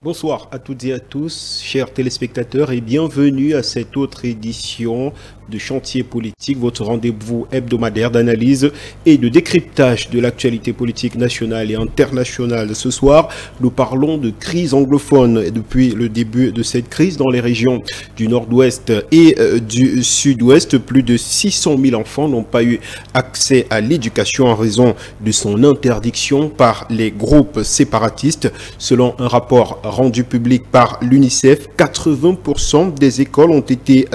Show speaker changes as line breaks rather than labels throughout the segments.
Bonsoir à toutes et à tous, chers téléspectateurs, et bienvenue à cette autre édition de Chantier Politique, votre rendez-vous hebdomadaire d'analyse et de décryptage de l'actualité politique nationale et internationale. Ce soir, nous parlons de crise anglophone. Depuis le début de cette crise dans les régions du nord-ouest et du sud-ouest, plus de 600 000 enfants n'ont pas eu accès à l'éducation en raison de son interdiction par les groupes séparatistes. Selon un rapport rendu public par l'UNICEF, 80% des écoles ont été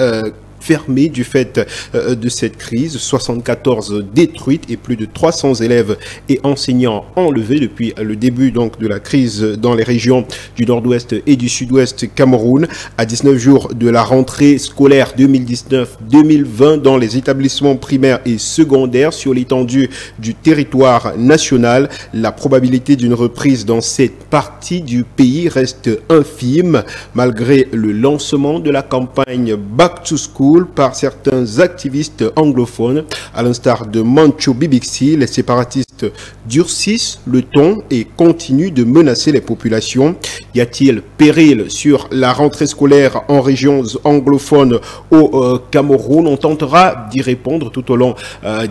fermées du fait de cette crise, 74 détruites et plus de 300 élèves et enseignants enlevés depuis le début donc de la crise dans les régions du nord-ouest et du sud-ouest Cameroun. À 19 jours de la rentrée scolaire 2019-2020 dans les établissements primaires et secondaires sur l'étendue du territoire national, la probabilité d'une reprise dans cette partie du pays reste infime malgré le lancement de la campagne Back to School par certains activistes anglophones. À l'instar de Mancho Bibixi, les séparatistes durcissent le ton et continuent de menacer les populations. Y a-t-il péril sur la rentrée scolaire en régions anglophones au Cameroun? On tentera d'y répondre tout au long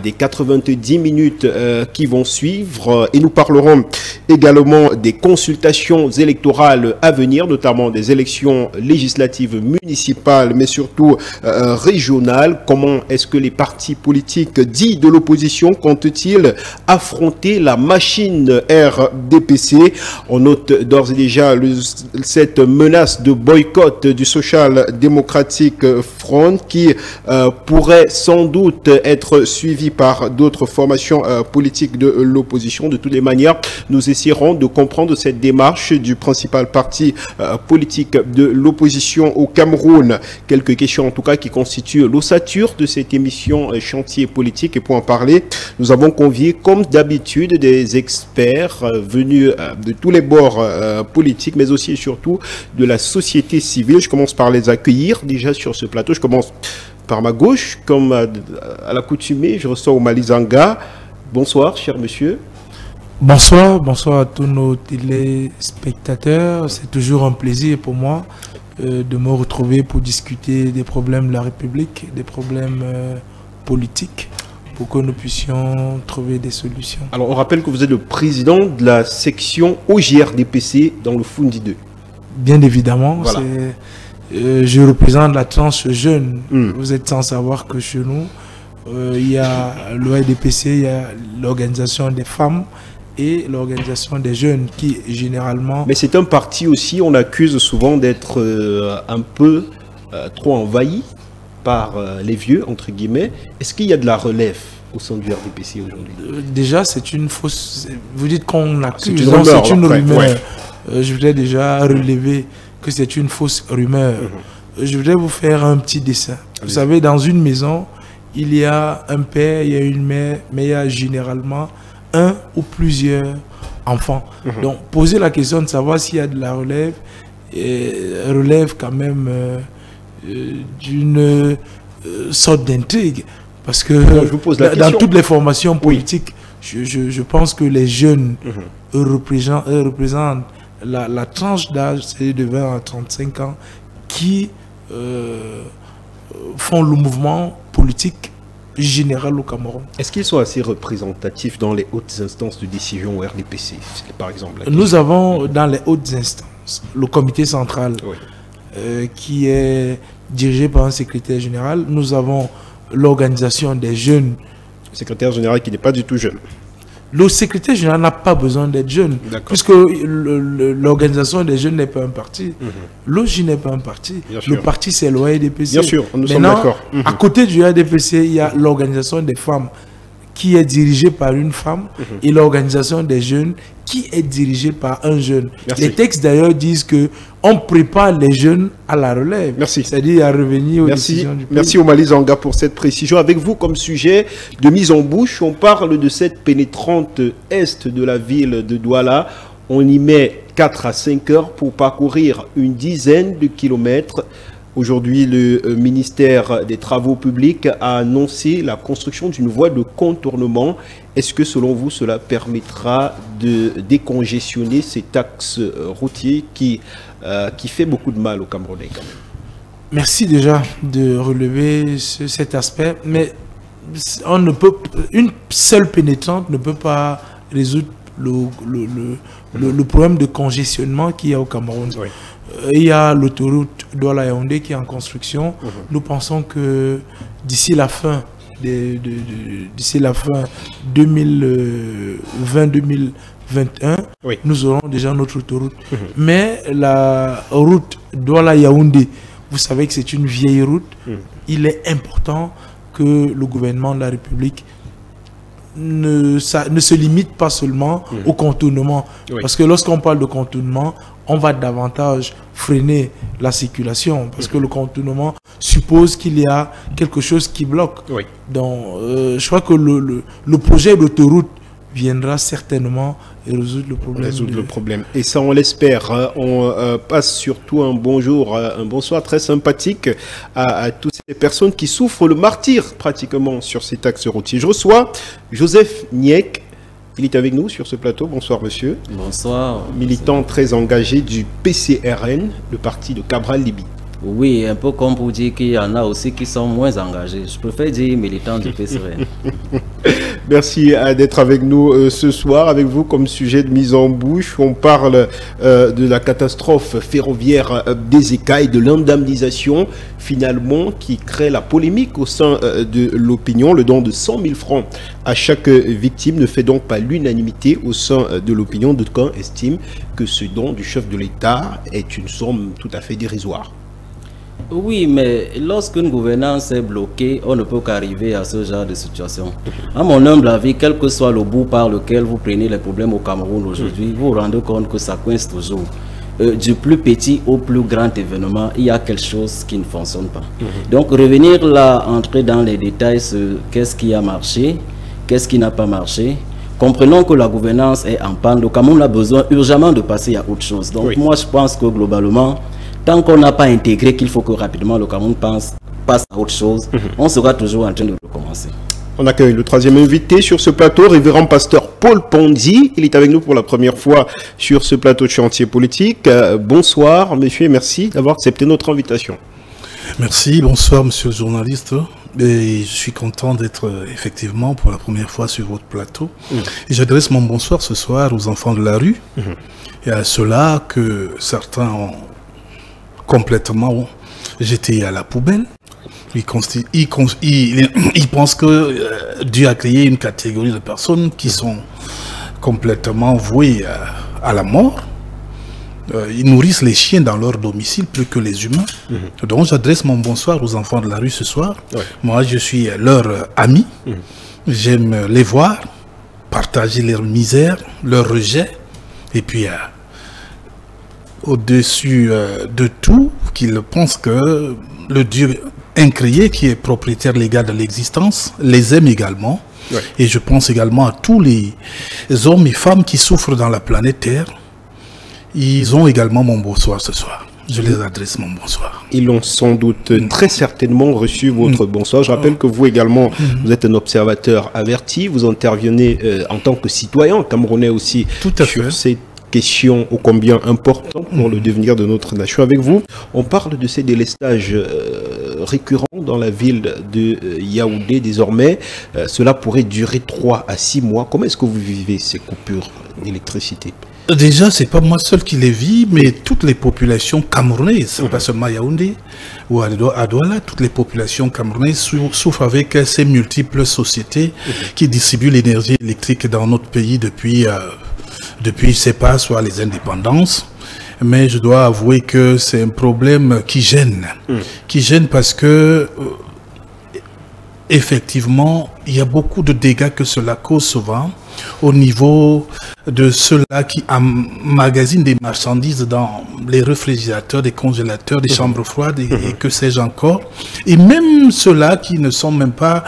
des 90 minutes qui vont suivre, et nous parlerons également des consultations électorales à venir, notamment des élections législatives municipales, mais surtout régionales. Comment est-ce que les partis politiques dits de l'opposition comptent-ils affronter la machine RDPC? On note d'ores et déjà cette menace de boycott du Social Democratic Front qui pourrait sans doute être suivie par d'autres formations politiques de l'opposition. De toutes les manières, nous essaierons de comprendre cette démarche du principal parti politique de l'opposition au Cameroun. Quelques questions en tout cas qui constituent l'ossature de cette émission Chantier Politique, et pour en parler, nous avons convié comme d'habitude des experts venus de tous les bords politiques, mais aussi et surtout de la société civile. Je commence par les accueillir déjà sur ce plateau. Je commence par ma gauche, comme à l'accoutumée, je reçois Omali Zanga. Bonsoir, cher monsieur.
Bonsoir, bonsoir à tous nos téléspectateurs. C'est toujours un plaisir pour moi de me retrouver pour discuter des problèmes de la République, des problèmes politiques, pour que nous puissions trouver des solutions.
Alors, on rappelle que vous êtes le président de la section OJRDPC dans le Fundi 2.
Bien évidemment,
voilà.
Je représente la tranche jeune. Vous êtes sans savoir que chez nous, il y a l'OJRDPC, il y a l'organisation des femmes et l'organisation des jeunes qui généralement...
Mais c'est un parti aussi, on accuse souvent d'être un peu trop envahi par les vieux, entre guillemets. Est-ce qu'il y a de la relève au sein du RDPC aujourd'hui?
Déjà, c'est une fausse... Vous dites qu'on accuse,
c'est
une rumeur. Ouais. Je voudrais déjà relever que c'est une fausse rumeur. Je voudrais vous faire un petit dessin. Vous savez, dans une maison, il y a un père, il y a une mère, mais il y a généralement un ou plusieurs enfants. Donc, poser la question de savoir s'il y a de la relève, relève quand même d'une sorte d'intrigue. Parce que dans toutes les formations politiques, je pense que les jeunes représentent la tranche d'âge, c'est de 20 à 35 ans, qui font le mouvement politique général au Cameroun.
Est-ce qu'ils sont assez représentatifs dans les hautes instances de décision au RDPC, par exemple?
Nous avons dans les hautes instances le comité central qui est dirigé par un secrétaire général. Nous avons l'organisation des jeunes.
Le secrétaire général qui n'est pas du tout jeune.
Le secrétaire général n'a pas besoin d'être jeune, puisque l'organisation des jeunes n'est pas un parti. L'OJ n'est pas un parti. Le parti, c'est l'OJRDPC.
Bien sûr, nous sommes d'accord.
À côté du RDPC, il y a l'organisation des femmes qui est dirigée par une femme et l'organisation des jeunes qui est dirigée par un jeune. Les textes d'ailleurs disent que on prépare les jeunes à la relève. C'est-à-dire à revenir aux décisions du pays.
Merci Omali Zanga pour cette précision. Avec vous comme sujet de mise en bouche, on parle de cette pénétrante est de la ville de Douala. On y met 4 à 5 heures pour parcourir une dizaine de kilomètres. Aujourd'hui, le ministère des Travaux publics a annoncé la construction d'une voie de contournement. Est-ce que, selon vous, cela permettra de décongestionner cet axe routier qui fait beaucoup de mal aux Camerounais quand même?
Merci déjà de relever cet aspect, mais on ne peut, une seule pénétrante ne peut pas résoudre le problème de congestionnement qu'il y a au Cameroun. Oui. Il y a l'autoroute Douala-Yaoundé qui est en construction. Nous pensons que d'ici la fin 2020-2021, oui, nous aurons déjà notre autoroute. Mais la route Douala-Yaoundé, vous savez que c'est une vieille route. Il est important que le gouvernement de la République ne se limite pas seulement au contournement. Oui. Parce que lorsqu'on parle de contournement, on va davantage freiner la circulation. Parce que le contournement suppose qu'il y a quelque chose qui bloque. Oui. Donc, je crois que le projet d'autoroute viendra certainement résoudre le problème.
Et ça, on l'espère. Hein. On passe surtout un bonjour, un bonsoir très sympathique à toutes ces personnes qui souffrent le martyre pratiquement sur cet axe routier. Je reçois Joseph Niek. Il est avec nous sur ce plateau. Bonsoir, monsieur.
Bonsoir.
Militant très engagé du PCRN, le parti de Cabral Libye.
Oui, un peu comme pour dire qu'il y en a aussi qui sont moins engagés. Je préfère dire militants du PCRN.
Merci d'être avec nous ce soir. Avec vous comme sujet de mise en bouche, on parle de la catastrophe ferroviaire des écailles, de l'indemnisation finalement qui crée la polémique au sein de l'opinion. Le don de 100 000 francs à chaque victime ne fait donc pas l'unanimité au sein de l'opinion. D'aucuns estiment que ce don du chef de l'État est une somme tout à fait dérisoire.
Oui, mais lorsqu'une gouvernance est bloquée, on ne peut qu'arriver à ce genre de situation. À mon humble avis, quel que soit le bout par lequel vous prenez les problèmes au Cameroun aujourd'hui, vous vous rendez compte que ça coince toujours. Du plus petit au plus grand événement, il y a quelque chose qui ne fonctionne pas. Donc revenir là, entrer dans les détails sur qu'est-ce qui a marché, qu'est-ce qui n'a pas marché. Comprenons que la gouvernance est en panne. Le Cameroun a besoin urgemment de passer à autre chose. Donc moi je pense que globalement, tant qu'on n'a pas intégré qu'il faut que rapidement le Cameroun passe à autre chose, on sera toujours en train de recommencer.
On accueille le troisième invité sur ce plateau, révérend pasteur Paul Pondy. Il est avec nous pour la première fois sur ce plateau de chantier politique. Bonsoir, monsieur, et merci d'avoir accepté notre invitation.
Merci, bonsoir, monsieur le journaliste. Et je suis content d'être effectivement pour la première fois sur votre plateau. Et j'adresse mon bonsoir ce soir aux enfants de la rue et à ceux-là que certains ont complètement jeté à la poubelle. Ils pensent que Dieu a créé une catégorie de personnes qui sont complètement vouées à la mort. Ils nourrissent les chiens dans leur domicile plus que les humains. Donc j'adresse mon bonsoir aux enfants de la rue ce soir. Moi je suis leur ami. J'aime les voir, partager leur misère, leur rejet. Et puis au-dessus de tout, qu'ils pensent que le Dieu incréé, qui est propriétaire légal de l'existence, les aime également. Et je pense également à tous les hommes et femmes qui souffrent dans la planète Terre. Ils ont également mon bonsoir ce soir. Je les adresse mon bonsoir.
Ils ont sans doute très certainement reçu votre bonsoir. Je rappelle que vous également, vous êtes un observateur averti. Vous intervenez en tant que citoyen camerounais aussi sur cette question ô combien importante pour le devenir de notre nation. Avec vous, on parle de ces délestages récurrents dans la ville de Yaoundé désormais. Cela pourrait durer 3 à 6 mois. Comment est-ce que vous vivez ces coupures d'électricité?
Déjà, c'est pas moi seul qui les vis, mais toutes les populations camerounaises, pas seulement Yaoundé ou à Douala, toutes les populations camerounaises souffrent avec ces multiples sociétés qui distribuent l'énergie électrique dans notre pays depuis c'est pas soit les indépendances. Mais je dois avouer que c'est un problème qui gêne parce que effectivement, il y a beaucoup de dégâts que cela cause souvent au niveau de ceux-là qui emmagasinent des marchandises dans les réfrigérateurs, des congélateurs, des chambres froides et que sais-je encore. Et même ceux-là qui ne sont même pas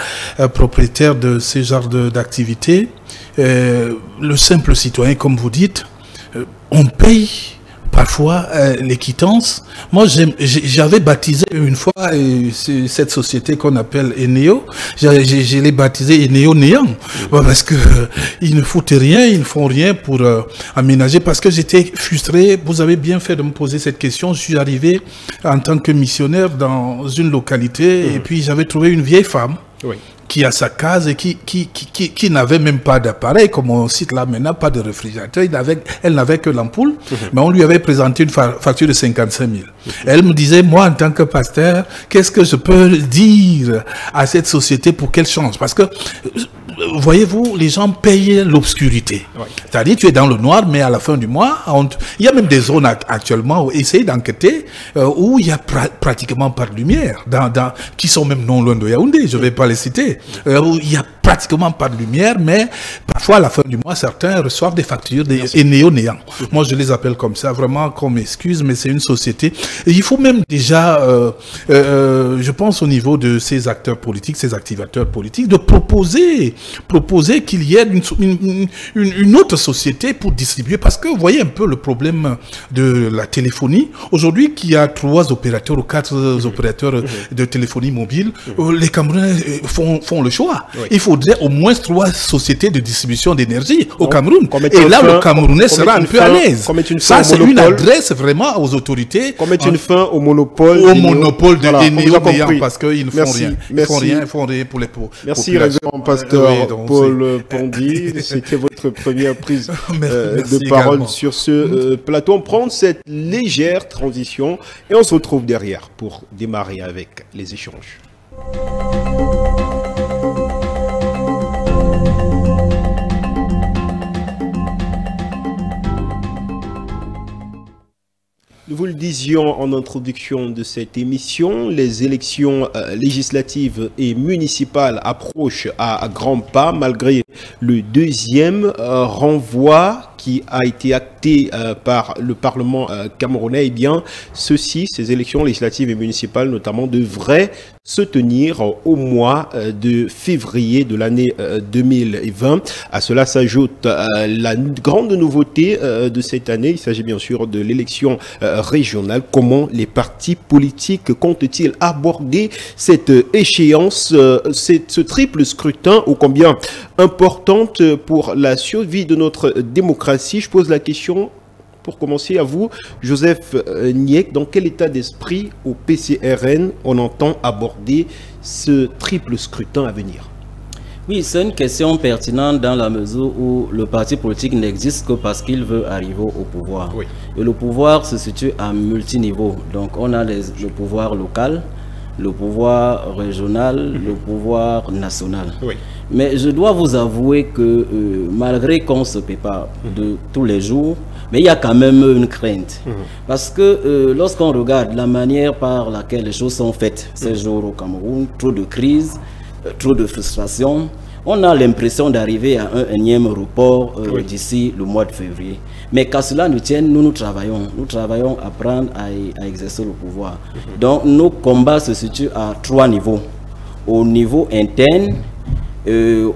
propriétaires de ce genre d'activités, le simple citoyen, comme vous dites, on paye parfois les quittances. Moi, j'avais baptisé une fois cette société qu'on appelle Eneo. Je l'ai baptisé Eneo Néant, parce que ils ne foutent rien, ils ne font rien pour aménager. Parce que j'étais frustré. Vous avez bien fait de me poser cette question. Je suis arrivé en tant que missionnaire dans une localité et puis j'avais trouvé une vieille femme. Oui. Qui a sa case et qui n'avait même pas d'appareil, comme on cite là maintenant, pas de réfrigérateur, elle n'avait que l'ampoule, mais on lui avait présenté une facture de 55 000. Elle me disait, moi en tant que pasteur, qu'est-ce que je peux dire à cette société pour qu'elle change? Parce que, voyez-vous, les gens payent l'obscurité. Oui. C'est-à-dire, tu es dans le noir, mais à la fin du mois, il y a même des zones actuellement, essayez d'enquêter, où il y a pratiquement pas de lumière, qui sont même non loin de Yaoundé, je ne vais pas les citer. Où il n'y a pratiquement pas de lumière, mais parfois à la fin du mois, certains reçoivent des factures néants. Moi, je les appelle comme ça, vraiment qu'on m'excuse, mais c'est une société. Et il faut même déjà, je pense au niveau de ces acteurs politiques, ces activateurs politiques, de proposer qu'il y ait une autre société pour distribuer. Parce que vous voyez un peu le problème de la téléphonie. Aujourd'hui, qu'il y a 3 opérateurs ou 4 opérateurs de téléphonie mobile, les Camerounais font le choix. Oui. Il faudrait au moins 3 sociétés de distribution d'énergie au Cameroun. Et là, le Camerounais sera un peu à l'aise. Ça, c'est une adresse vraiment aux autorités.
Qu'on mette une fin au monopole.
Au monopole de Néo, parce qu'ils ne font rien. Ils font rien pour les pauvres.
Merci, révérend pasteur Paul Pondy. C'était votre première prise de parole également sur ce plateau. On prend cette légère transition et on se retrouve derrière pour démarrer avec les échanges. Nous vous le disions en introduction de cette émission, les élections législatives et municipales approchent à grands pas malgré le deuxième renvoi qui a été acté par le Parlement camerounais. Eh bien, ces élections législatives et municipales notamment, devraient se tenir au mois de février de l'année 2020. À cela s'ajoute la grande nouveauté de cette année. Il s'agit bien sûr de l'élection régionale. Comment les partis politiques comptent-ils aborder cette échéance, ce triple scrutin ô combien importante pour la survie de notre démocratie? Je pose la question pour commencer à vous, Joseph Niek. Dans quel état d'esprit au PCRN on entend aborder ce triple scrutin à venir?
Oui, c'est une question pertinente dans la mesure où le parti politique n'existe que parce qu'il veut arriver au pouvoir. Oui. Et le pouvoir se situe à multiniveaux. Donc on a le pouvoir local, le pouvoir régional, le pouvoir national. Oui. Mais je dois vous avouer que malgré qu'on se prépare de tous les jours, mais il y a quand même une crainte. Parce que lorsqu'on regarde la manière par laquelle les choses sont faites ces jours au Cameroun, trop de crises, trop de frustration, on a l'impression d'arriver à un énième report d'ici le mois de février. Mais qu'à cela nous tienne, nous travaillons à prendre à exercer le pouvoir. Donc nos combats se situent à 3 niveaux. Au niveau interne,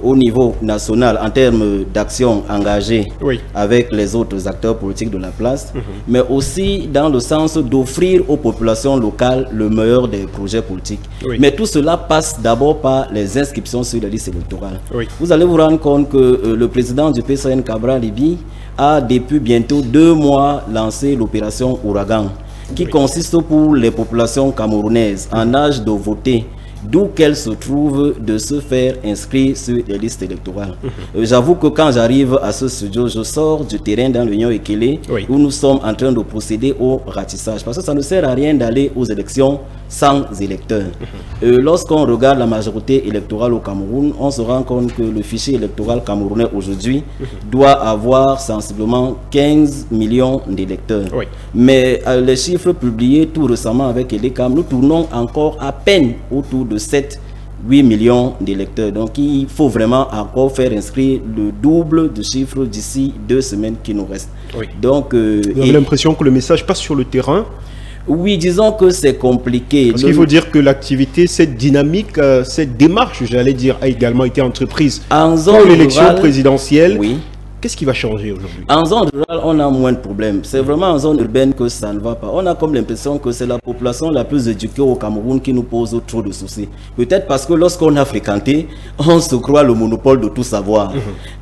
au niveau national en termes d'action engagée avec les autres acteurs politiques de la place, mais aussi dans le sens d'offrir aux populations locales le meilleur des projets politiques. Mais tout cela passe d'abord par les inscriptions sur les listes électorales. Vous allez vous rendre compte que le président du PCN, Cabral Libi, a depuis bientôt 2 mois lancé l'opération Ouragan, qui consiste pour les populations camerounaises en âge de voter, d'où qu'elle se trouve, de se faire inscrire sur les listes électorales. J'avoue que quand j'arrive à ce studio, je sors du terrain dans l'Union Ekele, où nous sommes en train de procéder au ratissage. Parce que ça ne sert à rien d'aller aux élections sans électeurs. Lorsqu'on regarde la majorité électorale au Cameroun, on se rend compte que le fichier électoral camerounais aujourd'hui doit avoir sensiblement 15 millions d'électeurs. Mais les chiffres publiés tout récemment avec Elecam, nous tournons encore à peine autour de 7-8 millions d'électeurs. Donc il faut vraiment encore faire inscrire le double de chiffres d'ici 2 semaines qui nous restent. Donc,
vous avez l'impression que le message passe sur le terrain?
Oui, disons que c'est compliqué.
Parce qu'il faut dire que l'activité, cette dynamique, cette démarche, j'allais dire, a également été entreprise pour l'élection présidentielle. Qu'est-ce qui va changer aujourd'hui?
En zone rurale, on a moins de problèmes. C'est vraiment en zone urbaine que ça ne va pas. On a comme l'impression que c'est la population la plus éduquée au Cameroun qui nous pose trop de soucis. Peut-être parce que lorsqu'on a fréquenté, on se croit le monopole de tout savoir.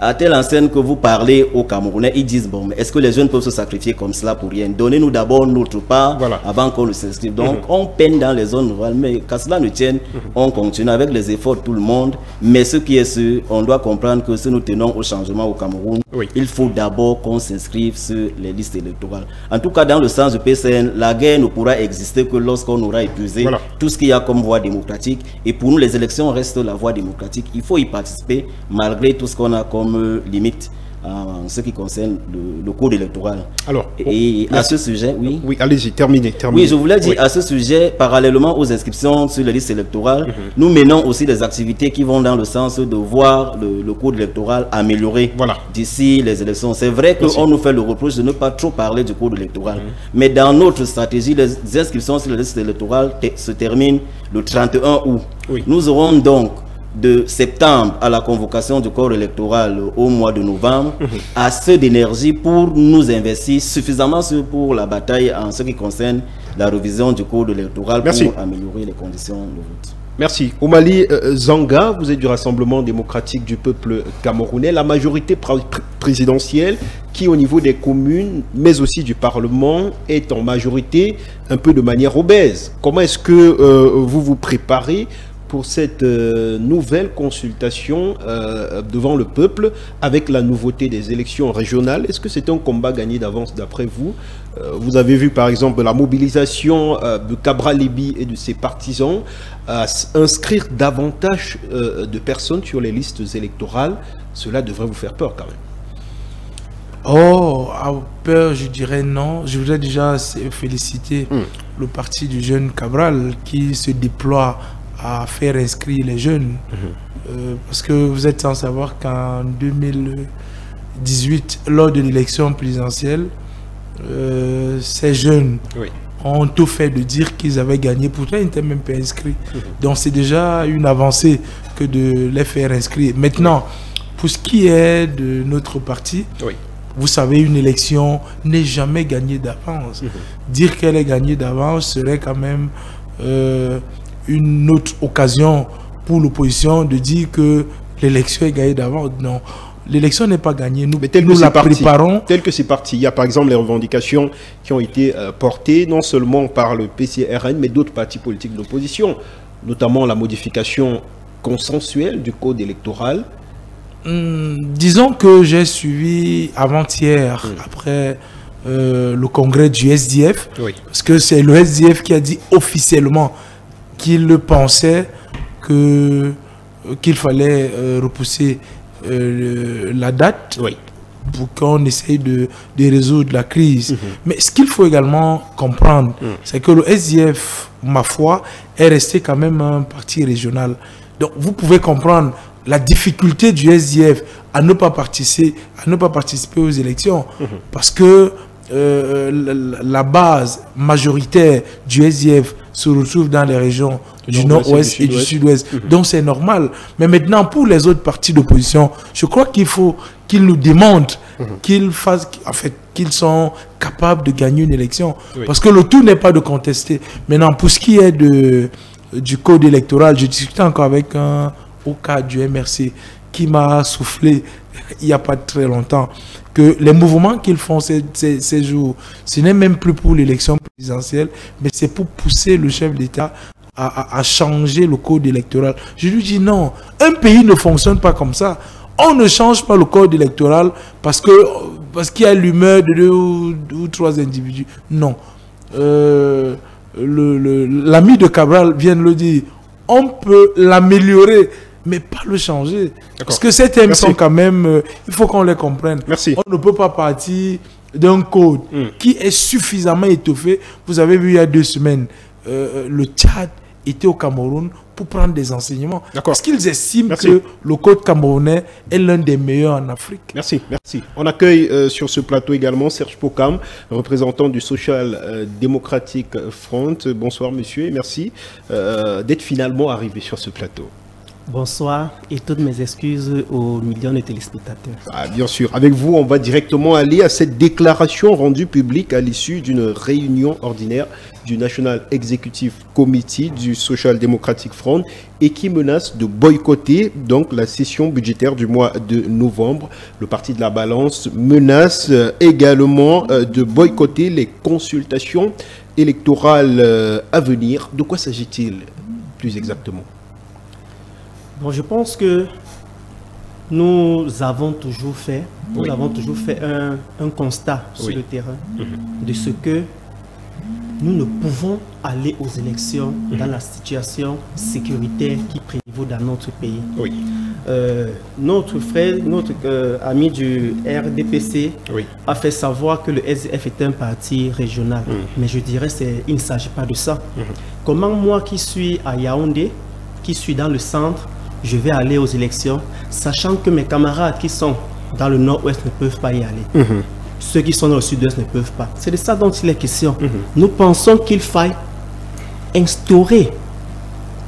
À telle enseigne que vous parlez aux Camerounais, ils disent, bon, mais est-ce que les jeunes peuvent se sacrifier comme cela pour rien? Donnez-nous d'abord notre part avant qu'on ne s'inscrive. Donc, on peine dans les zones rurales, mais qu'à cela ne tienne, on continue avec les efforts de tout le monde. Mais ce qui est sûr, on doit comprendre que si nous tenons au changement au Cameroun, il faut d'abord qu'on s'inscrive sur les listes électorales. En tout cas, dans le sens du PCN, la guerre ne pourra exister que lorsqu'on aura épuisé tout ce qu'il y a comme voie démocratique. Et pour nous, les élections restent la voie démocratique. Il faut y participer malgré tout ce qu'on a comme limite en ce qui concerne le code électoral.
Alors,
et à ce sujet, oui.
Oui, allez-y, terminez.
Oui, je voulais dire à ce sujet, parallèlement aux inscriptions sur les listes électorales, nous menons aussi des activités qui vont dans le sens de voir le code électoral amélioré d'ici les élections. C'est vrai qu'on nous fait le reproche de ne pas trop parler du code électoral. Mais dans notre stratégie, les inscriptions sur les listes électorales se terminent le 31 août. Nous aurons donc de septembre à la convocation du corps électoral au mois de novembre, assez d'énergie pour nous investir suffisamment pour la bataille en ce qui concerne la révision du code électoral pour améliorer les conditions de vote.
Merci. Omali Zanga, vous êtes du Rassemblement démocratique du peuple camerounais. La majorité présidentielle qui au niveau des communes, mais aussi du Parlement, est en majorité un peu de manière obèse. Comment est-ce que vous vous préparez pour cette nouvelle consultation devant le peuple avec la nouveauté des élections régionales? Est-ce que c'est un combat gagné d'avance d'après vous? Vous avez vu par exemple la mobilisation de Cabral Libi et de ses partisans à inscrire davantage de personnes sur les listes électorales. Cela devrait vous faire peur quand même.
Oh, à peur, je dirais non. Je voudrais déjà féliciter le parti du jeune Cabral qui se déploie à faire inscrire les jeunes. Parce que vous êtes sans savoir qu'en 2018, lors de l'élection présidentielle, ces jeunes ont tout fait de dire qu'ils avaient gagné. Pourtant, ils n'étaient même pas inscrits. Donc, c'est déjà une avancée que de les faire inscrire. Maintenant, pour ce qui est de notre parti, vous savez, une élection n'est jamais gagnée d'avance. Dire qu'elle est gagnée d'avance serait quand même une autre occasion pour l'opposition de dire que l'élection est gagnée d'avance. Non, l'élection n'est pas gagnée. Nous la préparons.
Tel que c'est parti. Il y a par exemple les revendications qui ont été portées non seulement par le PCRN, mais d'autres partis politiques de l'opposition, notamment la modification consensuelle du code électoral.
Disons que j'ai suivi avant-hier, après le congrès du SDF, parce que c'est le SDF qui a dit officiellement qu'il pensait qu'il fallait repousser la date pour qu'on essaye de résoudre la crise. Mais ce qu'il faut également comprendre, c'est que le SDF, ma foi, est resté quand même un parti régional. Donc vous pouvez comprendre la difficulté du SDF à ne pas participer aux élections, parce que la base majoritaire du SDF se retrouve dans les régions du nord-ouest et du sud-ouest. Donc c'est normal. Mais maintenant, pour les autres partis d'opposition, je crois qu'il faut qu'ils nous démontrent qu'ils sont capables de gagner une élection. Parce que le tout n'est pas de contester. Maintenant, pour ce qui est du code électoral, je discutais encore avec un au cas du MRC qui m'a soufflé il n'y a pas très longtemps que les mouvements qu'ils font ces jours, ce n'est même plus pour l'élection présidentielle, mais c'est pour pousser le chef d'État à changer le code électoral. Je lui dis non, un pays ne fonctionne pas comme ça. On ne change pas le code électoral parce qu'il y a l'humeur de 2 ou 3 individus. Non. L'ami de Cabral vient de le dire. On peut l'améliorer, mais pas le changer. Parce que ces thèmes sont quand même... il faut qu'on les comprenne. On ne peut pas partir d'un code qui est suffisamment étoffé. Vous avez vu il y a 2 semaines, le Tchad était au Cameroun pour prendre des enseignements. Parce qu'ils estiment que le code camerounais est l'un des meilleurs en Afrique.
Merci. On accueille sur ce plateau également Serge Pokam, représentant du Social Democratic Front. Bonsoir monsieur et merci d'être finalement arrivé sur ce plateau.
Bonsoir et toutes mes excuses aux millions de téléspectateurs.
Ah, bien sûr. Avec vous, on va directement aller à cette déclaration rendue publique à l'issue d'une réunion ordinaire du National Executive Committee du Social Democratic Front et qui menace de boycotter donc la session budgétaire du mois de novembre. Le Parti de la Balance menace également de boycotter les consultations électorales à venir. De quoi s'agit-il plus exactement?
Bon, je pense que nous avons toujours fait un constat sur le terrain de ce que nous ne pouvons aller aux élections dans la situation sécuritaire qui prévaut dans notre pays.
Oui.
Notre frère, notre ami du RDPC a fait savoir que le SDF est un parti régional. Mais je dirais qu'il ne s'agit pas de ça. Comment moi qui suis à Yaoundé, qui suis dans le centre, je vais aller aux élections, sachant que mes camarades qui sont dans le nord-ouest ne peuvent pas y aller. Ceux qui sont dans le sud-ouest ne peuvent pas. C'est de ça dont il est question. Nous pensons qu'il faille instaurer,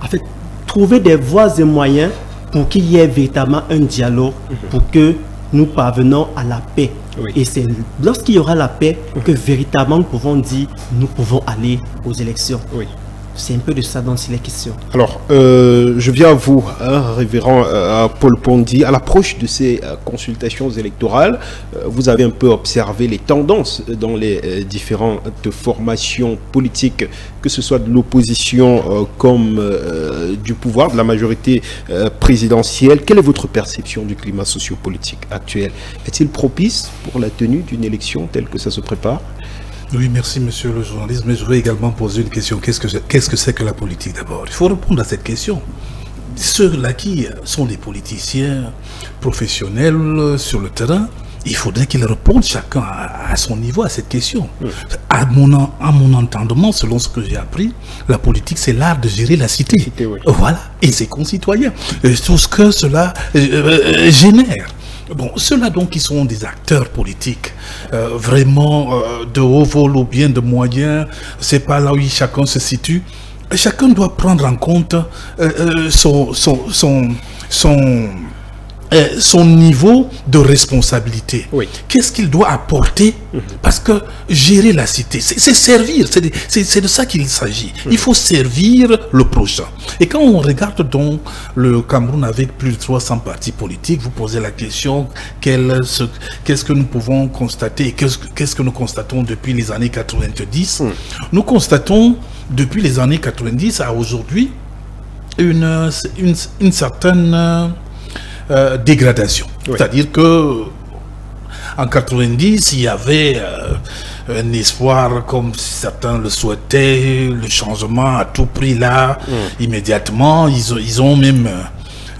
en fait, trouver des voies et moyens pour qu'il y ait véritablement un dialogue, pour que nous parvenons à la paix. Et c'est lorsqu'il y aura la paix que véritablement nous pouvons dire, nous pouvons aller aux élections. C'est un peu de ça dont il est question.
Alors, je viens à vous, révérend Paul Pondy. À l'approche de ces consultations électorales, vous avez un peu observé les tendances dans les différentes formations politiques, que ce soit de l'opposition comme du pouvoir, de la majorité présidentielle. Quelle est votre perception du climat sociopolitique actuel? Est-il propice pour la tenue d'une élection telle que ça se prépare?
Oui, merci monsieur le journaliste, mais je veux également poser une question. Qu'est-ce que c'est que la politique d'abord? Il faut répondre à cette question. Ceux-là qui sont des politiciens professionnels sur le terrain, il faudrait qu'ils répondent chacun à son niveau à cette question. À mon entendement, selon ce que j'ai appris, la politique c'est l'art de gérer la cité. Voilà, et ses concitoyens. Tout ce que cela génère. Bon, ceux-là donc qui sont des acteurs politiques, vraiment de haut vol ou bien de moyen, c'est pas là où chacun se situe. Chacun doit prendre en compte son niveau de responsabilité. Qu'est-ce qu'il doit apporter? Parce que gérer la cité, c'est servir, c'est de ça qu'il s'agit. Il faut servir le prochain. Et quand on regarde donc le Cameroun avec plus de 300 partis politiques, vous posez la question, qu'est-ce que nous pouvons constater? Qu'est-ce que nous constatons depuis les années 90? Nous constatons depuis les années 90 à aujourd'hui une certaine dégradation. C'est-à-dire que en 90, il y avait un espoir, comme certains le souhaitaient, le changement à tout prix là, immédiatement. Ils ont même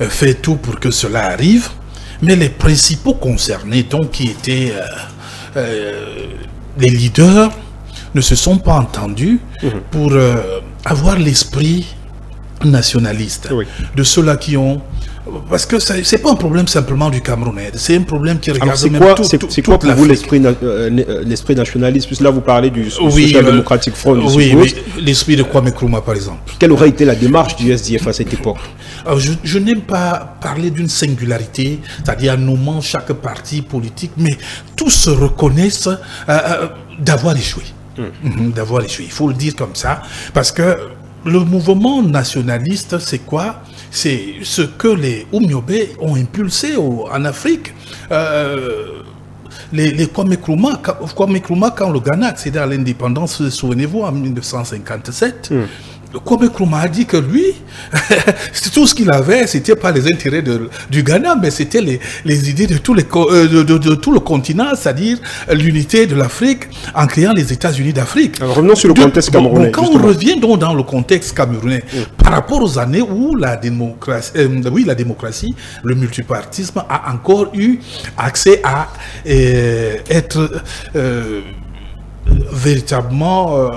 fait tout pour que cela arrive. Mais les principaux concernés, donc qui étaient les leaders, ne se sont pas entendus pour avoir l'esprit nationaliste de ceux-là qui ont... Parce que c'est pas un problème simplement du Camerounais, c'est un problème qui regarde même
c'est quoi pour vous l'esprit nationaliste? Puisque là vous parlez du Social Democratic Front.
L'esprit de Kwame Nkrumah par exemple.
Quelle aurait été la démarche du SDF à cette époque?
Je n'aime pas parler d'une singularité, c'est-à-dire nommant chaque parti politique, mais tous se reconnaissent d'avoir échoué. D'avoir échoué, il faut le dire comme ça, parce que le mouvement nationaliste, c'est quoi? C'est ce que les Oumyobé ont impulsé en Afrique. Les Kwame Nkrumah, quand le Ghana accédait à l'indépendance, souvenez-vous, en 1957, Kwame Nkrumah a dit que lui, tout ce qu'il avait, c'était pas les intérêts du Ghana, mais c'était les idées de tout le continent, c'est-à-dire l'unité de l'Afrique en créant les États-Unis d'Afrique.
Revenons sur le contexte camerounais.
Quand on revient donc dans le contexte camerounais, par rapport aux années où la démocratie, le multipartisme a encore eu accès à être véritablement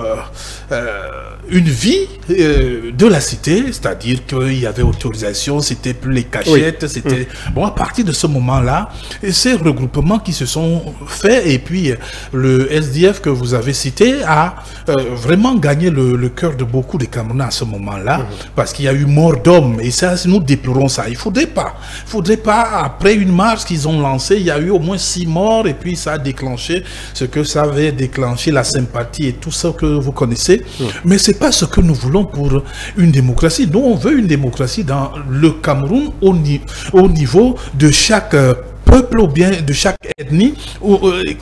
une vie de la cité, c'est-à-dire qu'il y avait autorisation, c'était plus les cachettes, c'était... Bon, à partir de ce moment-là, ces regroupements qui se sont faits, et puis le SDF que vous avez cité a vraiment gagné le cœur de beaucoup de Camerounais à ce moment-là, parce qu'il y a eu mort d'hommes, et ça, nous déplorons ça. Il faudrait pas, après une marche qu'ils ont lancée, il y a eu au moins 6 morts, et puis ça a déclenché ce que ça avait déclenché, la sympathie et tout ça que vous connaissez. Mais c'est pas ce que nous voulons pour une démocratie. Nous, on veut une démocratie dans le Cameroun au niveau de chaque peuple ou bien de chaque ethnie,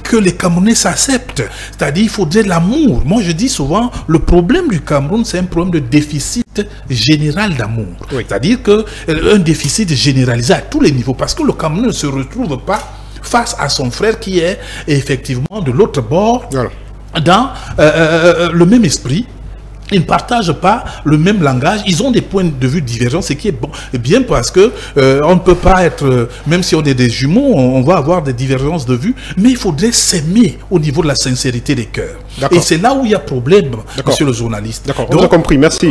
que les Camerounais s'acceptent. C'est-à-dire il faudrait l'amour. Moi je dis souvent, le problème du Cameroun, c'est un problème de déficit général d'amour. C'est-à-dire qu'un déficit généralisé à tous les niveaux, parce que le Cameroun ne se retrouve pas face à son frère qui est effectivement de l'autre bord, dans le même esprit. Ils ne partagent pas le même langage, ils ont des points de vue divergents, ce qui est bon, bien parce que on ne peut pas être, même si on est des jumeaux, on va avoir des divergences de vues, mais il faudrait s'aimer au niveau de la sincérité des cœurs. Et c'est là où il y a problème, monsieur le journaliste.
D'accord, on a compris, merci.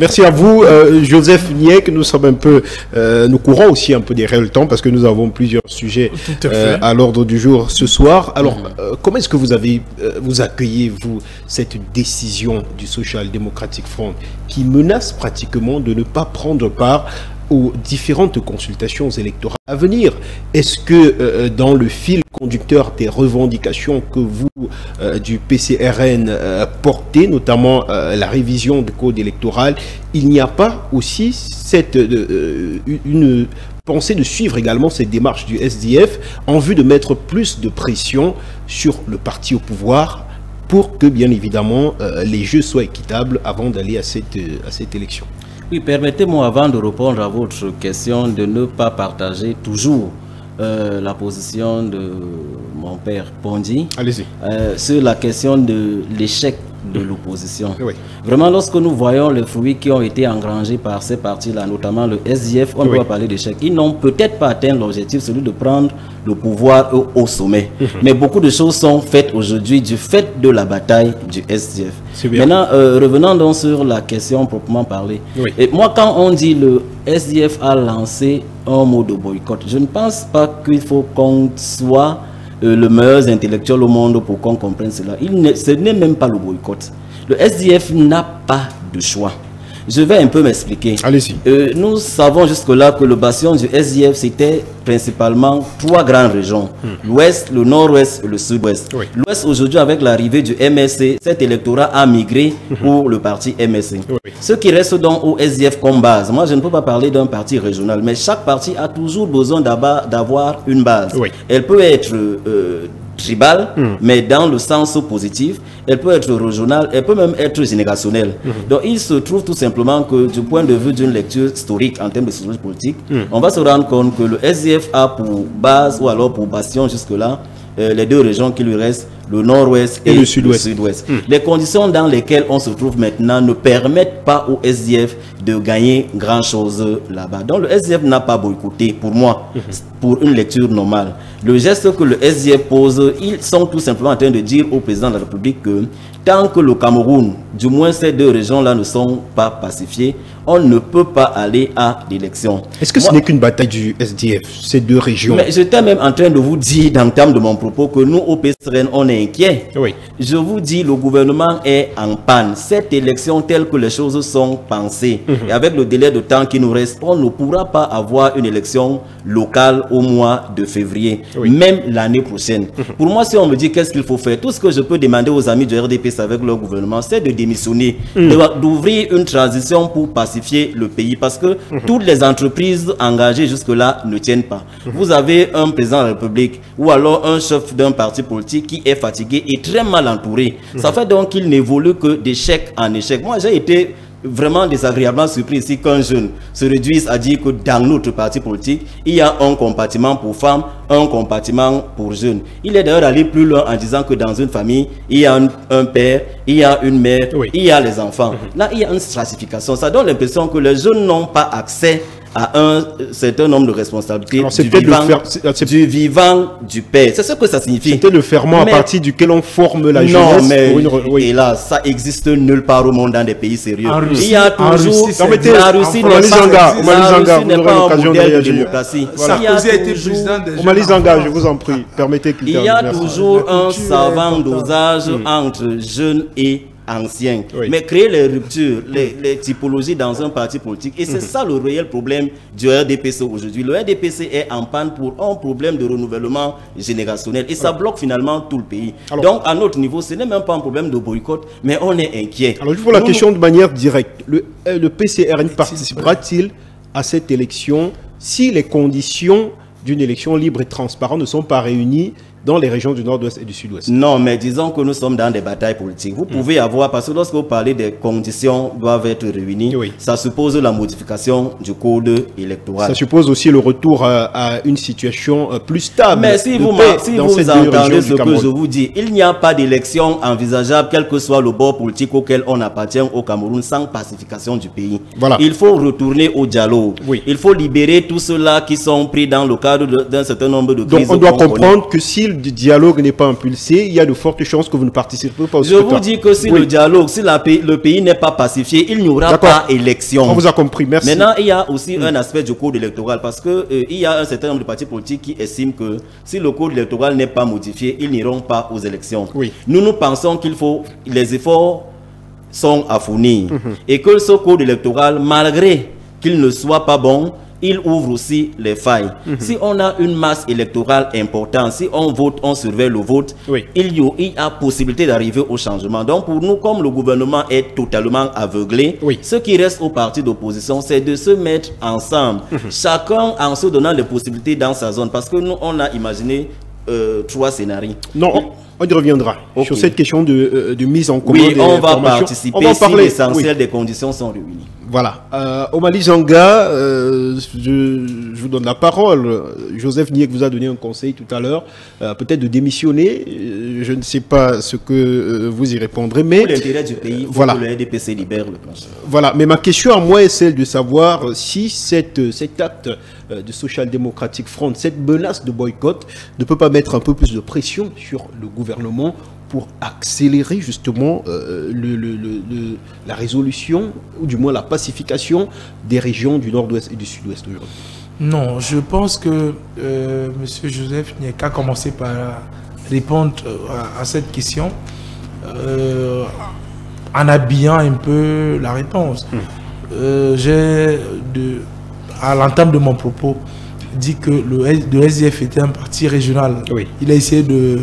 Merci à vous, Joseph Niek. Nous sommes un peu, nous courons aussi un peu derrière le temps parce que nous avons plusieurs sujets à l'ordre du jour ce soir. Alors, comment est-ce que vous accueillez-vous cette décision du Social Democratic Front qui menace pratiquement de ne pas prendre part aux différentes consultations électorales à venir? Est-ce que dans le fil conducteur des revendications que vous, du PCRN, portez, notamment la révision du code électoral, il n'y a pas aussi une pensée de suivre également cette démarche du SDF en vue de mettre plus de pression sur le parti au pouvoir pour que, bien évidemment, les jeux soient équitables avant d'aller à cette élection?
Oui, permettez-moi, avant de répondre à votre question, de ne pas partager toujours la position de mon père Pondi sur la question de l'échec de l'opposition. Vraiment, lorsque nous voyons les fruits qui ont été engrangés par ces partis-là, notamment le SDF, on doit parler d'échec. Ils n'ont peut-être pas atteint l'objectif, celui de prendre le pouvoir au sommet. Mais beaucoup de choses sont faites aujourd'hui du fait de la bataille du SDF. Maintenant, revenons donc sur la question proprement parlée. Et moi, quand on dit le SDF a lancé un mot de boycott, je ne pense pas qu'il faut qu'on soit le meilleur intellectuel au monde pour qu'on comprenne cela. Ce n'est même pas le boycott. Le SDF n'a pas de choix. Je vais un peu m'expliquer.
Allez-y.
Nous savons jusque-là que le bastion du SDF, c'était principalement 3 grandes régions. L'Ouest, le Nord-Ouest et le Sud-Ouest. L'Ouest, aujourd'hui, avec l'arrivée du MSC, cet électorat a migré pour le parti MSC. Ce qui reste donc au SDF comme base, moi, je ne peux pas parler d'un parti régional, mais chaque parti a toujours besoin d'avoir une base. Elle peut être tribale, mais dans le sens positif. Elle peut être régionale, elle peut même être générationnelle. Donc il se trouve tout simplement que du point de vue d'une lecture historique en termes de sociologie politique, on va se rendre compte que le SDF a pour base ou alors pour bastion jusque-là les 2 régions qui lui restent, le Nord-Ouest et le Sud-Ouest. Les conditions dans lesquelles on se trouve maintenant ne permettent pas au SDF de gagner grand-chose là-bas. Donc le SDF n'a pas boycotté, pour moi, pour une lecture normale. Le geste que le SDF pose, ils sont tout simplement en train de dire au président de la République que tant que le Cameroun, du moins ces 2 régions-là ne sont pas pacifiées, on ne peut pas aller à l'élection.
Est-ce que ce n'est qu'une bataille du SDF, ces 2 régions?
Mais j'étais même en train de vous dire, dans le terme de mon propos, que nous, au PCRN, on est inquiets. Je vous dis, le gouvernement est en panne. Cette élection, telle que les choses sont pensées, et avec le délai de temps qui nous reste, on ne pourra pas avoir une élection locale au mois de février, même l'année prochaine. Pour moi, si on me dit qu'est-ce qu'il faut faire, tout ce que je peux demander aux amis du RDPC avec leur gouvernement, c'est de démissionner, d'ouvrir une transition pour pacifier le pays, parce que toutes les entreprises engagées jusque-là ne tiennent pas. Vous avez un président de la République ou alors un chef d'un parti politique qui est fatigué et très mal entouré. Ça fait donc qu'il n'évolue que d'échec en échec. Moi, j'ai été vraiment désagréablement surpris ici qu'un jeune se réduise à dire que dans notre parti politique, il y a un compartiment pour femmes, un compartiment pour jeunes. Il est d'ailleurs allé plus loin en disant que dans une famille, il y a un père, il y a une mère, il y a les enfants. Là, il y a une stratification. Ça donne l'impression que les jeunes n'ont pas accès à un certain nombre de responsabilités
du
vivant du père. C'est ce que ça signifie.
C'était le ferment à partir duquel on forme la jeunesse.
Et là, ça existe nulle part au monde dans des pays sérieux.
Russie,
il y a toujours... La Russie n'est pas un modèle de démocratie.
Sarkozy a été président des
Omali Zanga, je vous en prie, permettez qu'il termine.
Il y a toujours un savant dosage entre jeunes et anciens, mais créer les ruptures, les typologies dans un parti politique, et c'est ça le réel problème du RDPC aujourd'hui. Le RDPC est en panne pour un problème de renouvellement générationnel, et ça bloque finalement tout le pays. Alors, donc à notre niveau, ce n'est même pas un problème de boycott, mais on est inquiet.
Alors je vous pose la question de manière directe. Le PCRN participera-t-il à cette élection si les conditions d'une élection libre et transparente ne sont pas réunies dans les régions du nord-ouest et du sud-ouest?
Non, mais disons que nous sommes dans des batailles politiques. Vous pouvez avoir, parce que lorsque vous parlez des conditions doivent être réunies, ça suppose la modification du code électoral.
Ça suppose aussi le retour à une situation plus stable.
Mais si vous entendez ce que je vous dis, il n'y a pas d'élection envisageable, quel que soit le bord politique auquel on appartient au Cameroun, sans pacification du pays.
Voilà.
Il faut retourner au dialogue. Il faut libérer tous ceux-là qui sont pris dans le cadre d'un certain nombre de crises.
Donc on doit comprendre que si le dialogue n'est pas impulsé, il y a de fortes chances que vous ne participez pas au scrutin.
Je vous dis que si le dialogue, si le pays n'est pas pacifié, il n'y aura pas élection.
On vous a compris, merci.
Maintenant, il y a aussi un aspect du code électoral, parce que il y a un certain nombre de partis politiques qui estiment que si le code électoral n'est pas modifié, ils n'iront pas aux élections. Nous pensons qu'il faut, les efforts sont à fournir, et que ce code électoral, malgré qu'il ne soit pas bon, il ouvre aussi les failles. Si on a une masse électorale importante, si on vote, on surveille le vote, il y a possibilité d'arriver au changement. Donc pour nous, comme le gouvernement est totalement aveuglé, ce qui reste aux partis d'opposition, c'est de se mettre ensemble, chacun en se donnant les possibilités dans sa zone. Parce que nous, on a imaginé 3 scénarios.
Non, on y reviendra sur cette question de mise en commun des
on va participer si l'essentiel des conditions sont réunies.
Voilà. Omali Zanga, je vous donne la parole. Joseph Niek vous a donné un conseil tout à l'heure, peut-être de démissionner. Je ne sais pas ce que vous y répondrez, mais...
Pour l'intérêt du pays,
voilà.
Le RDPC libère le plan.
Voilà, mais ma question à moi est celle de savoir si cet acte de Social Democratic Front, cette menace de boycott, ne peut pas mettre un peu plus de pression sur le gouvernement pour accélérer justement la résolution, ou du moins la pacification des régions du nord-ouest et du sud-ouest aujourd'hui.
Non, je pense que M. Joseph n'y a qu'à commencer par répondre à cette question en habillant un peu la réponse. À l'entame de mon propos, dit que le SDF était un parti régional. Il a essayé de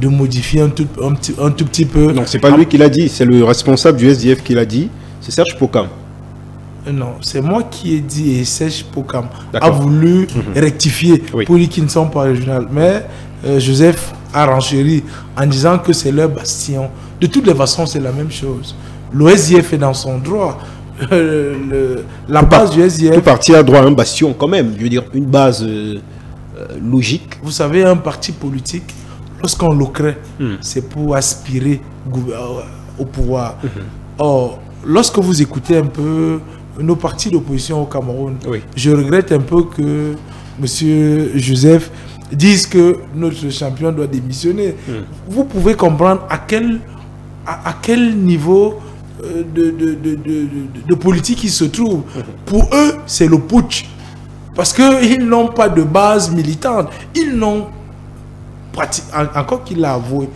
modifier un tout petit peu.
Non, c'est pas lui qui l'a dit, c'est le responsable du SDF qui l'a dit, c'est Serge Pokam.
Non, c'est moi qui ai dit, et Serge Pokam a voulu rectifier pour dire qu'ils ne sont pas régionaux. Mais Joseph a renchéri en disant que c'est leur bastion. De toutes les façons, c'est la même chose. Le SDF est dans son droit. La base du SDF...
Tout parti a droit à un bastion quand même, je veux dire une base logique.
Vous savez, un parti politique, lorsqu'on le crée, c'est pour aspirer au pouvoir. Or, lorsque vous écoutez un peu nos partis d'opposition au Cameroun, je regrette un peu que M. Joseph dise que notre champion doit démissionner. Vous pouvez comprendre à quel niveau de politique ils se trouvent. Pour eux, c'est le putsch. Parce qu'ils n'ont pas de base militante. Ils n'ont encore qu'il a avoué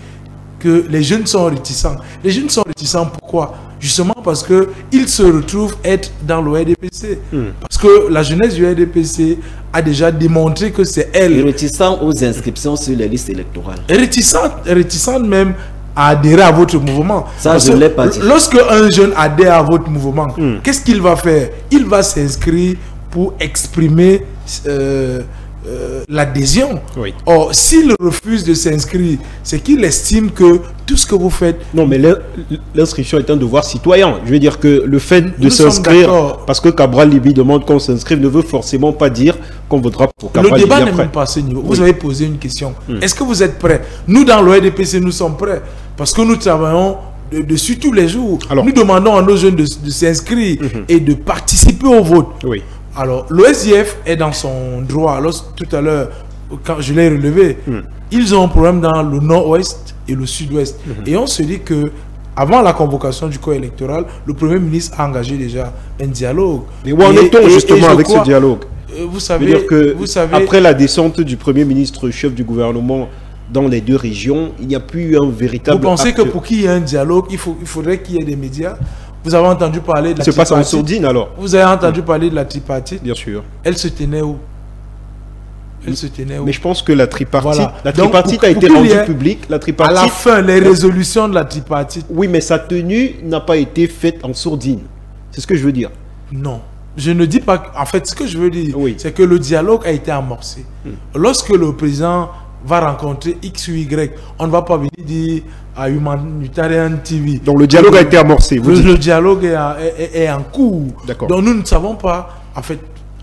que les jeunes sont réticents. Les jeunes sont réticents pourquoi? Justement parce qu'ils se retrouvent être dans le RDPC. Parce que la jeunesse du RDPC a déjà démontré que c'est elle.
Réticents aux inscriptions sur les listes électorales.
Réticents même à adhérer à votre mouvement.
Ça, je l'ai pas dit.
Lorsque un jeune adhère à votre mouvement, qu'est-ce qu'il va faire? Il va s'inscrire pour exprimer l'adhésion. Or, s'il refuse de s'inscrire, c'est qu'il estime que tout ce que vous faites...
Non, mais l'inscription est un devoir citoyen. Je veux dire que le fait de s'inscrire, parce que Cabral Libi demande qu'on s'inscrive, ne veut forcément pas dire qu'on votera pour Cabral Libi.
Le débat n'est même pas à ce niveau. Vous avez posé une question. Est-ce que vous êtes prêts? Nous, dans le RDPC, nous sommes prêts. Parce que nous travaillons dessus tous les jours.
Alors,
nous demandons à nos jeunes de s'inscrire et de participer au vote.
Oui.
Alors, le SDF est dans son droit. Alors, tout à l'heure, quand je l'ai relevé, ils ont un problème dans le nord-ouest et le sud-ouest. Et on se dit que avant la convocation du corps électoral, le Premier ministre a engagé déjà un dialogue.
Mais où en est-on justement avec ce dialogue?
Vous savez,
après la descente du Premier ministre, chef du gouvernement, dans les deux régions, il n'y a plus un véritable...
Vous pensez que pour qu'il y ait un dialogue, il faudrait qu'il y ait des médias? Vous avez entendu parler de la
tripartite? Se passe en sourdine alors?
Vous avez entendu parler de la tripartite?
Bien sûr.
Elle se tenait où? Elle se tenait où?
Mais je pense que la tripartite,
voilà.
la tripartite a été rendue publique. La tripartite,
à la fin, les résolutions de la tripartite...
Oui, mais sa tenue n'a pas été faite en sourdine. C'est ce que je veux dire.
Non. Je ne dis pas... En fait, ce que je veux dire, c'est que le dialogue a été amorcé. Lorsque le président va rencontrer X ou Y, on ne va pas venir dire à Humanitarian TV.
Donc le dialogue a été amorcé.
Le dialogue est en cours.
D'accord.
Donc nous ne savons pas... En fait,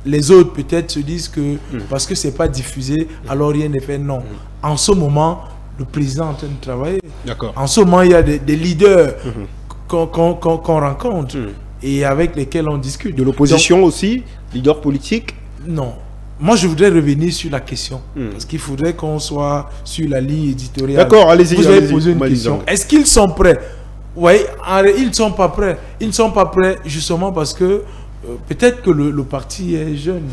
les autres peut-être se disent que parce que ce n'est pas diffusé, alors rien n'est fait. Non. En ce moment, le président est en train de travailler.
D'accord.
En ce moment, il y a des leaders qu'on rencontre et avec lesquels on discute.
De l'opposition aussi, leader politique?
Non. Moi, je voudrais revenir sur la question. Parce qu'il faudrait qu'on soit sur la ligne éditoriale.
D'accord, allez-y.
Vous avez posé une question. Est-ce qu'ils sont prêts? Oui, ils ne sont pas prêts. Ils ne sont pas prêts justement parce que peut-être que le parti est jeune.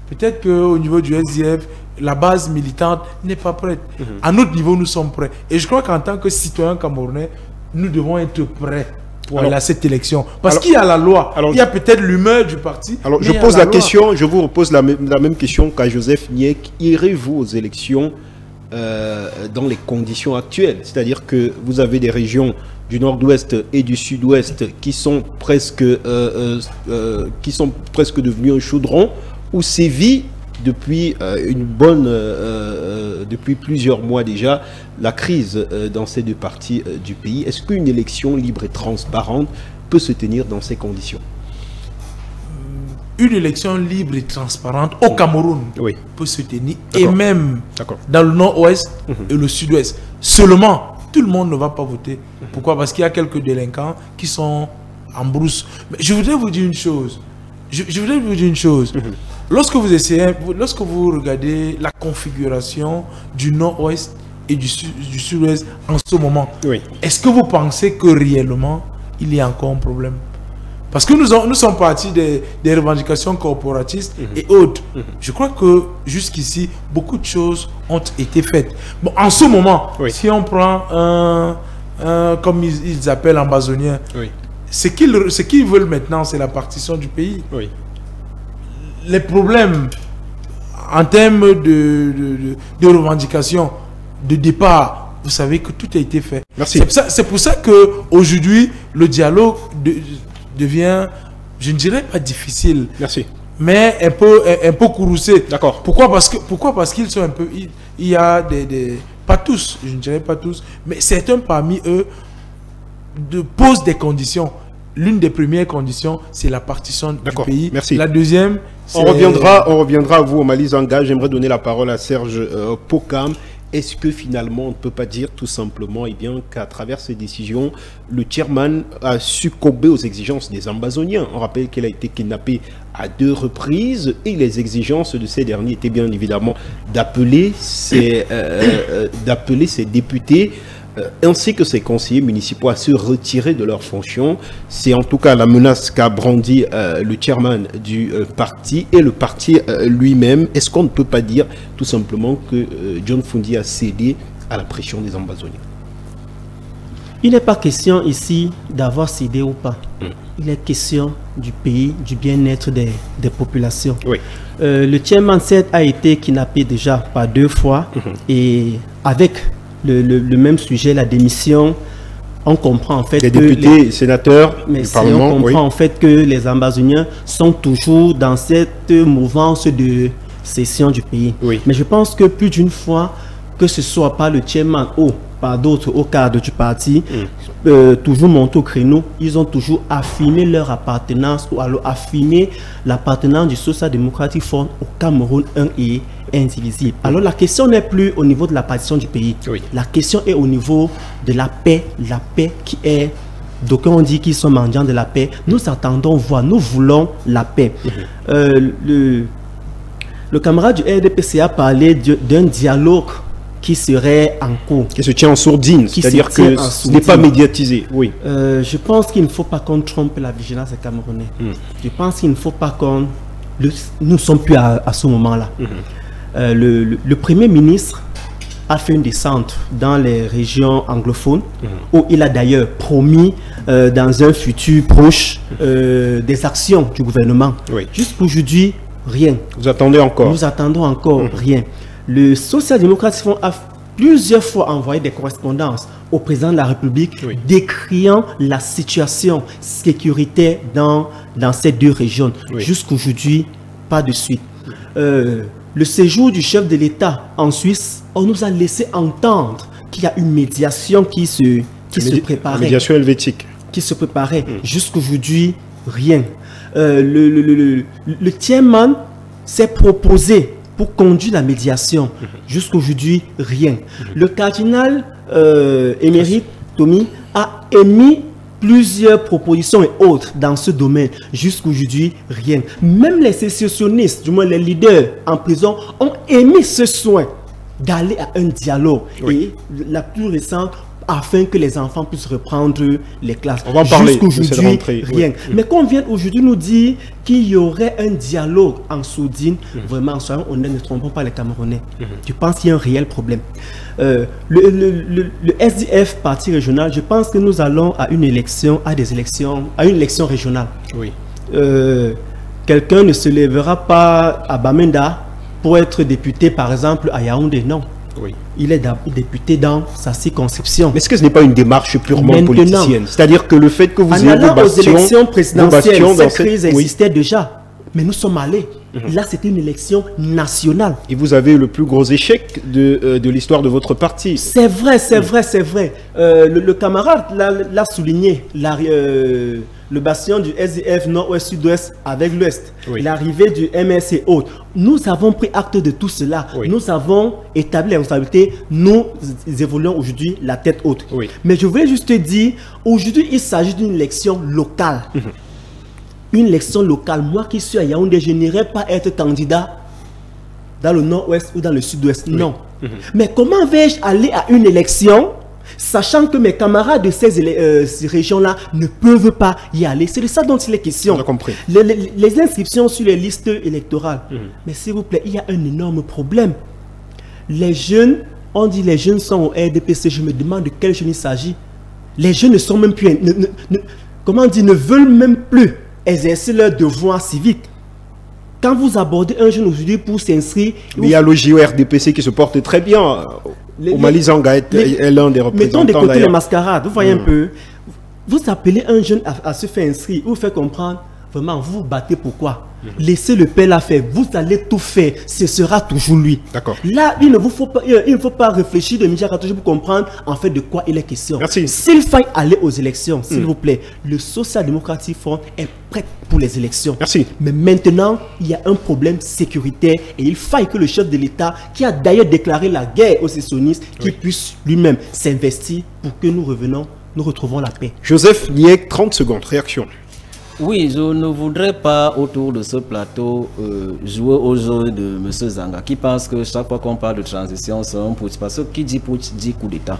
Peut-être qu'au niveau du SDF, la base militante n'est pas prête. À notre niveau, nous sommes prêts. Et je crois qu'en tant que citoyens camerounais, nous devons être prêts pour aller à cette élection. Parce qu'il y a la loi. Il y a peut-être l'humeur du parti.
Alors, je pose la question, je vous repose la même question qu'à Joseph Niek. Irez-vous aux élections dans les conditions actuelles? C'est-à-dire que vous avez des régions du nord-ouest et du sud-ouest qui sont presque devenus un chaudron où sévit depuis depuis plusieurs mois déjà la crise dans ces deux parties du pays. Est-ce qu'une élection libre et transparente peut se tenir dans ces conditions?
Une élection libre et transparente au Cameroun peut se tenir, et même dans le nord-ouest et le sud-ouest. Seulement, tout le monde ne va pas voter. Pourquoi? Parce qu'il y a quelques délinquants qui sont en brousse. Mais je voudrais vous dire une chose. Lorsque vous regardez la configuration du nord-ouest et du sud-ouest en ce moment, est-ce que vous pensez que réellement il y a encore un problème? Parce que nous sommes partis des revendications corporatistes et autres. Je crois que jusqu'ici, beaucoup de choses ont été faites. Bon, en ce moment, si on prend comme ils appellent ambazonien, ce qu'ils veulent maintenant, c'est la partition du pays. Les problèmes en termes de revendications, de départ, vous savez que tout a été fait. C'est pour ça qu'aujourd'hui, le dialogue devient, je ne dirais pas difficile, mais un peu courroucé.
D'accord.
Pourquoi? Parce qu'ils sont un peu... Il y a pas tous, je ne dirais pas tous, mais certains parmi eux posent des conditions. L'une des premières conditions, c'est la partition du pays.
Merci.
La deuxième,
on reviendra à vous, Omali Zanga. J'aimerais donner la parole à Serge Pokam. Est-ce que finalement, on ne peut pas dire tout simplement qu'à travers ces décisions, le chairman a succombé aux exigences des ambazoniens? On rappelle qu'il a été kidnappé à 2 reprises et les exigences de ces derniers étaient bien évidemment d'appeler ses députés ainsi que ses conseillers municipaux à se retirer de leurs fonctions. C'est en tout cas la menace qu'a brandi le chairman du parti et le parti lui-même. Est-ce qu'on ne peut pas dire tout simplement que John Fundi a cédé à la pression des ambazoniens?
Il n'est pas question ici d'avoir cédé ou pas. Il est question du pays, du bien-être des populations. Le chairman a été kidnappé déjà par 2 fois et avec le même sujet, la démission, on comprend en fait
les députés et sénateurs du Parlement,
on comprend en fait que les ambazoniens sont toujours dans cette mouvance de cession du pays. Mais je pense que plus d'une fois, que ce soit par le chairman ou par d'autres au cadre du parti, toujours monté au créneau, ils ont toujours affirmé leur appartenance ou alors affirmé l'appartenance du Social Democratic Front au Cameroun et indivisible. Alors la question n'est plus au niveau de la partition du pays. Oui. La question est au niveau de la paix qui est... D'aucuns ont dit qu'ils sont mendiants de la paix. Nous attendons voir, nous voulons la paix. Le camarade du RDPC a parlé d'un dialogue qui serait en cours.
Qui se tient en sourdine, c'est-à-dire que ce n'est pas médiatisé. Oui.
Je pense qu'il ne faut pas qu'on trompe la vigilance des Camerounais. Je pense qu'il ne faut pas qu'on... Nous ne sommes plus à ce moment-là. Le Premier ministre a fait une descente dans les régions anglophones où il a d'ailleurs promis dans un futur proche des actions du gouvernement. Oui. Jusqu'aujourd'hui, rien.
Vous attendez encore?
Nous attendons encore rien. Le Social-Démocratique Front a plusieurs fois envoyé des correspondances au président de la République décriant la situation sécuritaire dans ces deux régions. Jusqu'aujourd'hui, pas de suite. Le séjour du chef de l'État en Suisse, on nous a laissé entendre qu'il y a une médiation qui se préparait.
Une médiation helvétique.
Qui se préparait. Jusqu'aujourd'hui, rien. Le chairman s'est proposé pour conduire la médiation. Jusqu'aujourd'hui, rien. Le cardinal émérite Tommy a émis plusieurs propositions et autres dans ce domaine. Jusqu'aujourd'hui, rien. Même les sécessionnistes, du moins les leaders en prison, ont émis ce soin d'aller à un dialogue. Et la plus récente, afin que les enfants puissent reprendre les classes.
On va en parler.
Jusqu'aujourd'hui, rien. Mais qu'on vienne aujourd'hui nous dire qu'il y aurait un dialogue en sourdine, vraiment, soyons honnêtes, ne trompons pas les Camerounais. Je pense qu'il y a un réel problème. Le SDF, parti régional, je pense que nous allons à une élection, à une élection régionale. Oui. Quelqu'un ne se lèvera pas à Bamenda pour être député, par exemple, à Yaoundé, non. Oui. Il est député dans sa circonscription.
Mais est-ce que ce n'est pas une démarche purement politicienne? C'est-à-dire que le fait que vous ayez
vos bastions... aux élections présidentielles, cette crise existait déjà. Mais nous sommes allés. Là, c'était une élection nationale.
Et vous avez le plus gros échec de l'histoire de votre parti.
C'est vrai, c'est vrai, c'est vrai. Le camarade l'a souligné. Le bastion du SDF nord-ouest-sud-ouest avec l'ouest. L'arrivée du MS et autres. Nous avons pris acte de tout cela. Nous avons établi la responsabilité. Nous évoluons aujourd'hui la tête haute. Mais je voulais juste te dire, aujourd'hui, il s'agit d'une élection locale. Une élection locale. Moi qui suis à Yaoundé, je n'irai pas être candidat dans le nord-ouest ou dans le sud-ouest. Non. Mais comment vais-je aller à une élection sachant que mes camarades de ces régions-là ne peuvent pas y aller? C'est de ça dont il est question.
On a compris.
Les inscriptions sur les listes électorales. Mais s'il vous plaît, il y a un énorme problème. Les jeunes, on dit les jeunes sont au RDPC. Je me demande de quels jeunes il s'agit. Les jeunes ne sont même plus... comment dire, ne veulent même plus exercer leur devoir civique. Quand vous abordez un jeune aujourd'hui pour s'inscrire...
Mais il y a le JO-RDPC qui se porte très bien. Omali Zanga est l'un des représentants.
Mettons de côté les mascarades. Vous voyez un peu. Vous appelez un jeune à se faire inscrire. Vous faites comprendre. Vraiment, vous vous battez pourquoi? Laissez le père la faire. Vous allez tout faire. Ce sera toujours lui. D'accord. Là, il ne faut pas réfléchir de midi à 14 pour comprendre en fait de quoi il est question.
Merci.
S'il faille aller aux élections, s'il vous plaît, le Social Democratic Front est prêt pour les élections.
Merci.
Mais maintenant, il y a un problème sécuritaire et il faille que le chef de l'État, qui a d'ailleurs déclaré la guerre aux sécessionnistes, qui puisse lui-même s'investir pour que nous retrouvons la paix.
Joseph Niek, 30 secondes. Réaction.
Oui, je ne voudrais pas, autour de ce plateau, jouer au jeu de M. Zanga, qui pense que chaque fois qu'on parle de transition, c'est un putsch. Parce que qui dit putsch dit coup d'État.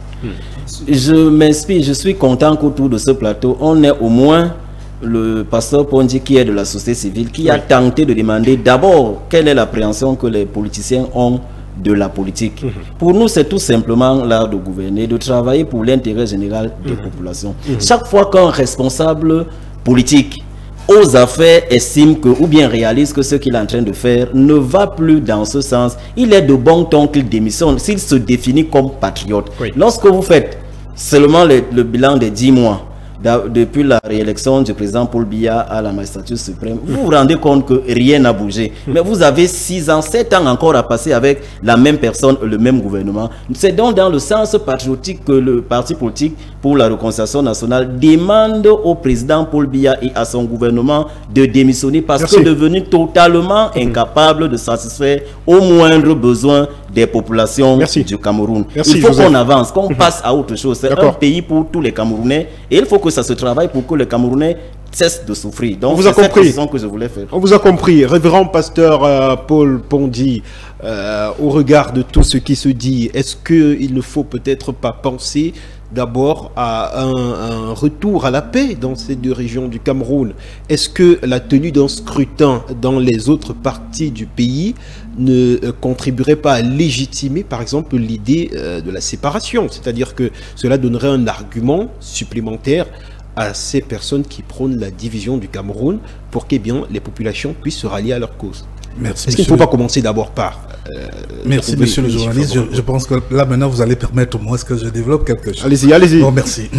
Je m'inspire, je suis content qu'autour de ce plateau, on ait au moins le pasteur Pondi, qui est de la société civile, qui a tenté de demander d'abord quelle est l'appréhension que les politiciens ont de la politique. Pour nous, c'est tout simplement l'art de gouverner, de travailler pour l'intérêt général des populations. Chaque fois qu'un responsable politique aux affaires estime que, ou bien réalise que ce qu'il est en train de faire ne va plus dans ce sens, il est de bon ton qu'il démissionne s'il se définit comme patriote. Lorsque vous faites seulement le bilan des 10 mois, depuis la réélection du président Paul Biya à la magistrature suprême, vous vous rendez compte que rien n'a bougé. Mais vous avez 6 ans, 7 ans encore à passer avec la même personne, le même gouvernement. C'est donc dans le sens patriotique que le parti politique pour la réconciliation nationale demande au président Paul Biya et à son gouvernement de démissionner parce que devenu totalement incapable de satisfaire aux moindres besoins des populations du Cameroun. Il faut qu'on avance, qu'on passe à autre chose. C'est un pays pour tous les Camerounais et il faut que ça se travaille pour que les Camerounais cessent de souffrir. Donc c'est cette précision que je voulais faire.
On vous a compris. Révérend pasteur Paul Pondy, au regard de tout ce qui se dit, est-ce qu'il ne faut peut-être pas penser d'abord à un retour à la paix dans ces 2 régions du Cameroun? Est-ce que la tenue d'un scrutin dans les autres parties du pays ne contribuerait pas à légitimer, par exemple, l'idée de la séparation? C'est-à-dire que cela donnerait un argument supplémentaire à ces personnes qui prônent la division du Cameroun pour que les populations puissent se rallier à leur cause. Est-ce qu'il ne faut pas commencer d'abord par...
merci, monsieur le journaliste. Je pense que là, maintenant, vous allez permettre au moins que je développe quelque chose.
Allez-y, allez-y.
Bon, merci.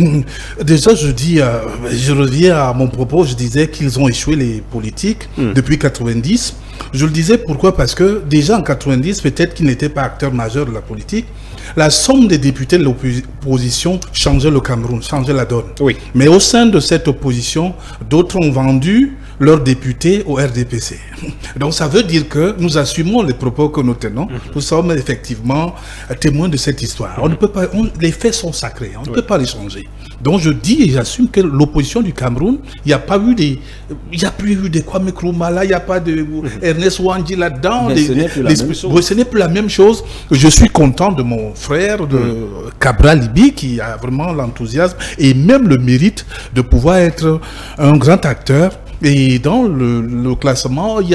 Déjà, je reviens à mon propos. Je disais qu'ils ont échoué, les politiques, depuis 90. Je le disais pourquoi? Parce que déjà en 90, peut-être qu'ils n'étaient pas acteurs majeurs de la politique. La somme des députés de l'opposition changeait le Cameroun, changeait la donne. Oui. Mais au sein de cette opposition, d'autres ont vendu leurs députés au RDPC. Donc ça veut dire que nous assumons les propos que nous tenons. Nous sommes effectivement témoins de cette histoire. On ne peut pas, les faits sont sacrés, on ne peut pas les changer. Donc je dis et j'assume que l'opposition du Cameroun, il n'y a pas eu des... Il n'y a plus eu de Kwame Nkrumah là, il n'y a pas de Ernest Ouandji là-dedans. Ce n'est plus la même chose. Je suis content de mon frère, de Cabral Libi, qui a vraiment l'enthousiasme et même le mérite de pouvoir être un grand acteur. Et dans le classement, il y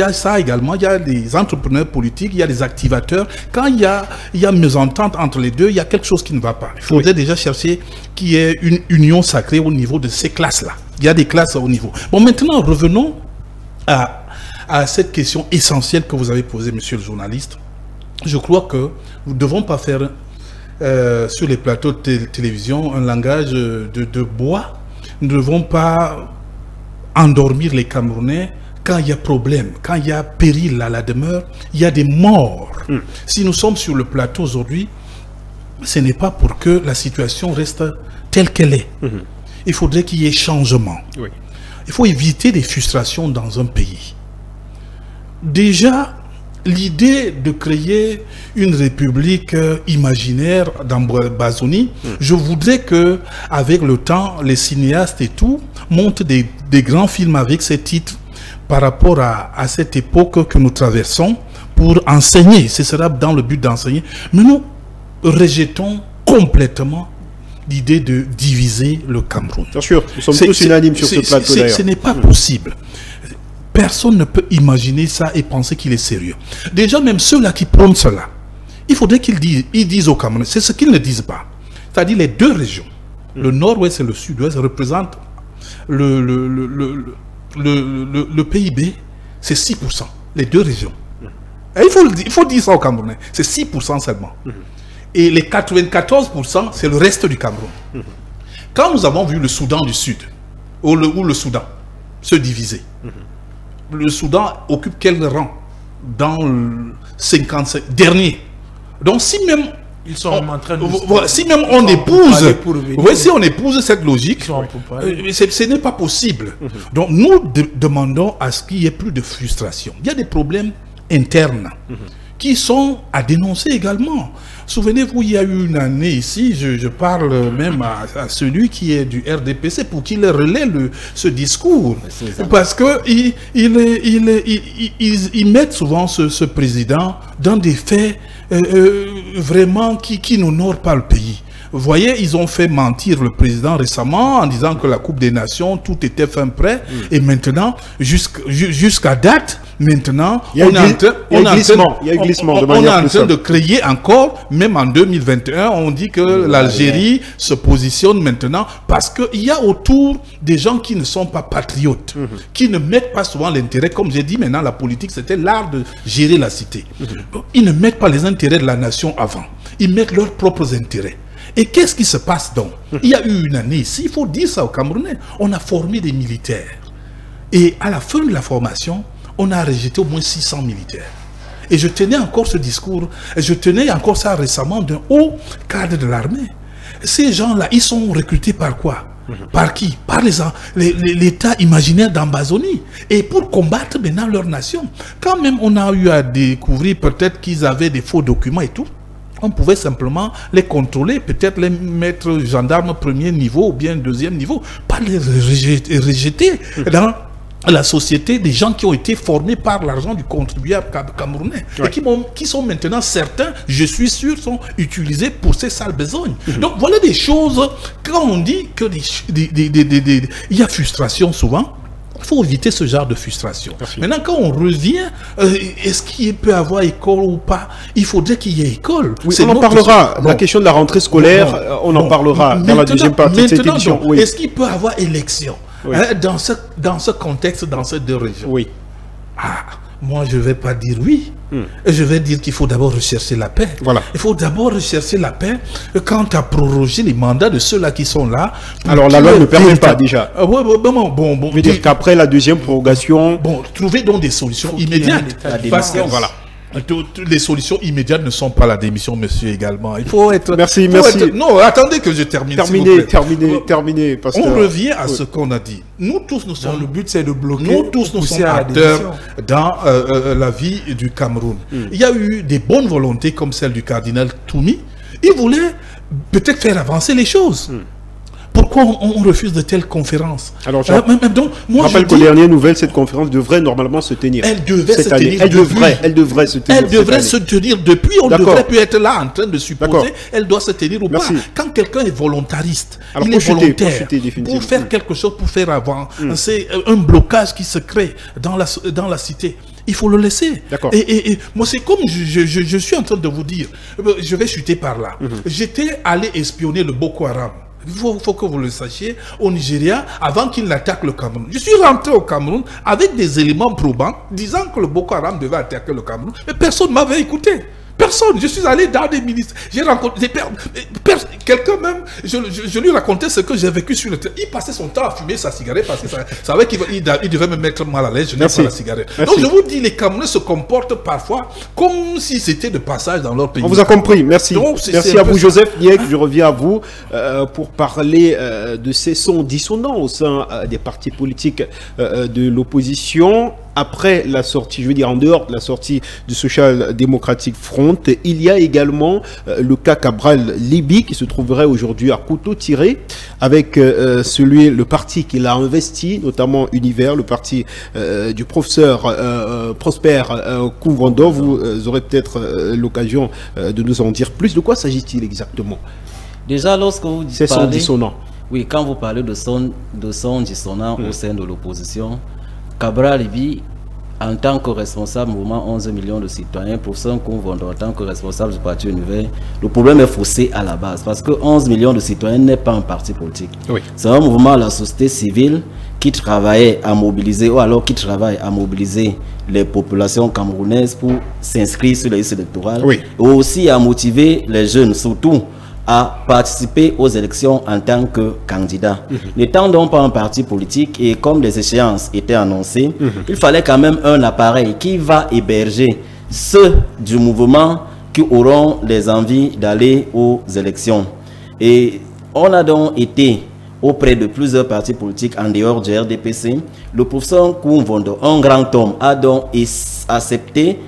a ça également, il y a des entrepreneurs politiques, il y a des activateurs. Quand il y a mésentente entre les deux, il y a quelque chose qui ne va pas. Il faudrait déjà chercher qu'il y ait une union sacrée au niveau de ces classes-là. Il y a des classes au niveau. Bon, maintenant, revenons à cette question essentielle que vous avez posée, monsieur le journaliste. Je crois que nous ne devons pas faire sur les plateaux de télévision un langage de bois. Nous ne devons pas endormir les Camerounais quand il y a problème, quand il y a péril à la demeure, il y a des morts. Si nous sommes sur le plateau aujourd'hui, ce n'est pas pour que la situation reste telle qu'elle est. Il faudrait qu'il y ait changement. Il faut éviter des frustrations dans un pays. Déjà, l'idée de créer une république imaginaire dans Bazouni, je voudrais que, avec le temps, les cinéastes et tout montent des grands films avec ces titres par rapport à cette époque que nous traversons pour enseigner. Ce sera dans le but d'enseigner. Mais nous rejetons complètement l'idée de diviser le Cameroun.
Bien sûr, nous sommes tous unanimes sur ce plateau d'ailleurs.
Ce n'est pas possible. Personne ne peut imaginer ça et penser qu'il est sérieux. Déjà, même ceux-là qui prônent cela, il faudrait qu'ils disent aux Camerounais, c'est ce qu'ils ne disent pas. C'est-à-dire les 2 régions, le nord-ouest et le sud-ouest, représentent le PIB, c'est 6%, les 2 régions. Et il faut dire ça aux Camerounais, c'est 6% seulement. Et les 94%, c'est le reste du Cameroun. Quand nous avons vu le Soudan du Sud, ou le Soudan, se diviser, le Soudan occupe quel rang dans le 55 dernier? Donc si même
ils sont en train de
si même on épouse, si on épouse cette logique, ce n'est pas possible. Donc nous demandons à ce qu'il y ait plus de frustration. Il y a des problèmes internes qui sont à dénoncer également. Souvenez-vous, il y a eu une année ici, je parle même à celui qui est du RDPC pour qu'il relaie ce discours. Parce qu'ils mettent souvent ce président dans des faits vraiment qui n'honorent pas le pays. Vous voyez, ils ont fait mentir le président récemment en disant que la Coupe des Nations, tout était fin prêt. Et maintenant, jusqu'à date, maintenant, on est en train de créer encore, même en 2021, on dit que l'Algérie se positionne maintenant parce qu'il y a autour des gens qui ne sont pas patriotes, qui ne mettent pas souvent l'intérêt. Comme j'ai dit, maintenant, la politique, c'était l'art de gérer la cité. Ils ne mettent pas les intérêts de la nation avant. Ils mettent leurs propres intérêts. Et qu'est-ce qui se passe donc? Il y a eu une année ici, il faut dire ça aux Camerounais, on a formé des militaires. Et à la fin de la formation, on a rejeté au moins 600 militaires. Et je tenais encore ce discours, je tenais encore ça récemment d'un haut cadre de l'armée. Ces gens-là, ils sont recrutés par quoi? Par qui? Par l'État imaginaire d'Ambazonie. Et pour combattre maintenant leur nation. Quand même on a eu à découvrir peut-être qu'ils avaient des faux documents et tout, on pouvait simplement les contrôler, peut-être les mettre gendarmes premier niveau ou bien deuxième niveau, pas les rejeter dans la société des gens qui ont été formés par l'argent du contribuable camerounais et qui sont maintenant certains, je suis sûr, sont utilisés pour ces sales besognes. Donc voilà des choses, quand on dit que il y a frustration souvent, il faut éviter ce genre de frustration. Merci. Maintenant, quand on revient, est-ce qu'il peut y avoir école ou pas? Il faudrait qu'il y ait école.
Oui, on en parlera. La question de la rentrée scolaire, on en parlera dans la deuxième partie de cette édition.
Oui. Est-ce qu'il peut y avoir élection dans ce contexte, dans ces deux régions?
Oui.
Moi, je ne vais pas dire oui. Je vais dire qu'il faut d'abord rechercher la paix.
Voilà.
Il faut d'abord rechercher la paix quant à proroger les mandats de ceux-là qui sont là.
Alors, la loi ne permet pas déjà.
Bon,
je veux dire qu'après la deuxième prorogation...
Bon, trouver donc des solutions immédiates. Parce que, voilà. Toutes les solutions immédiates ne sont pas la démission, monsieur, également. Il faut être...
Merci.
Non, attendez que je termine.
Terminez. Parce
on revient à ce qu'on a dit. Nous tous, nous sommes...
le but, c'est de bloquer.
Nous tous, nous sommes acteurs dans la vie du Cameroun. Il y a eu des bonnes volontés comme celle du cardinal Toumi. Il voulait peut-être faire avancer les choses. Pourquoi on refuse de telles conférences?
Alors, je rappelle qu'aux dernières nouvelles, cette conférence devrait normalement se tenir.
Elle devait se tenir.
Elle devrait se tenir.
Elle devrait se tenir depuis. On ne devrait plus être là en train de supposer. Elle doit se tenir ou pas. Quand quelqu'un est volontariste, il est volontaire pour faire quelque chose, pour faire avant. C'est un blocage qui se crée dans la cité. Il faut le laisser. Et moi, c'est comme je suis en train de vous dire, je vais chuter par là. J'étais allé espionner le Boko Haram. Il faut que vous le sachiez, au Nigeria, avant qu'il n'attaque le Cameroun. Je suis rentré au Cameroun avec des éléments probants, disant que le Boko Haram devait attaquer le Cameroun, mais personne ne m'avait écouté. Personne. Je suis allé dans des ministres. J'ai rencontré quelqu'un même. Je lui racontais ce que j'ai vécu sur le terrain. Il passait son temps à fumer sa cigarette parce qu'il savait qu'il devait me mettre mal à l'aise. Je n'aime pas la cigarette. Donc je vous dis, les Camerounais se comportent parfois comme si c'était de passage dans leur pays.
On vous a compris. Merci. Merci à vous, Joseph Niek. Je reviens à vous pour parler de ces sons dissonants au sein des partis politiques de l'opposition. Après la sortie, je veux dire en dehors de la sortie du Social Democratic Front, il y a également le cas Cabral Liby qui se trouverait aujourd'hui à couteau tiré avec le parti qu'il a investi, notamment Univers, le parti du professeur Prosper Koumvondo. Vous aurez peut-être l'occasion de nous en dire plus. De quoi s'agit-il exactement?
Déjà, lorsque vous
parlez... Ces sons dissonants.
Oui, quand vous parlez de sons dissonants au sein de l'opposition, Cabral Liby, en tant que responsable mouvement 11 millions de citoyens, professeur Koumvondo, en tant que responsable du parti Univers, le problème est faussé à la base. Parce que 11 millions de citoyens n'est pas un parti politique. Oui. C'est un mouvement de la société civile qui travaillait à mobiliser, ou alors qui travaille à mobiliser les populations camerounaises pour s'inscrire sur les listes électorales. Oui. Et aussi à motiver les jeunes, surtout à participer aux élections en tant que candidat. N'étant donc pas un parti politique et comme les échéances étaient annoncées, il fallait quand même un appareil qui va héberger ceux du mouvement qui auront les envies d'aller aux élections. Et on a donc été auprès de plusieurs partis politiques en dehors du RDPC. Le professeur Koumvondo, un grand homme, a donc accepté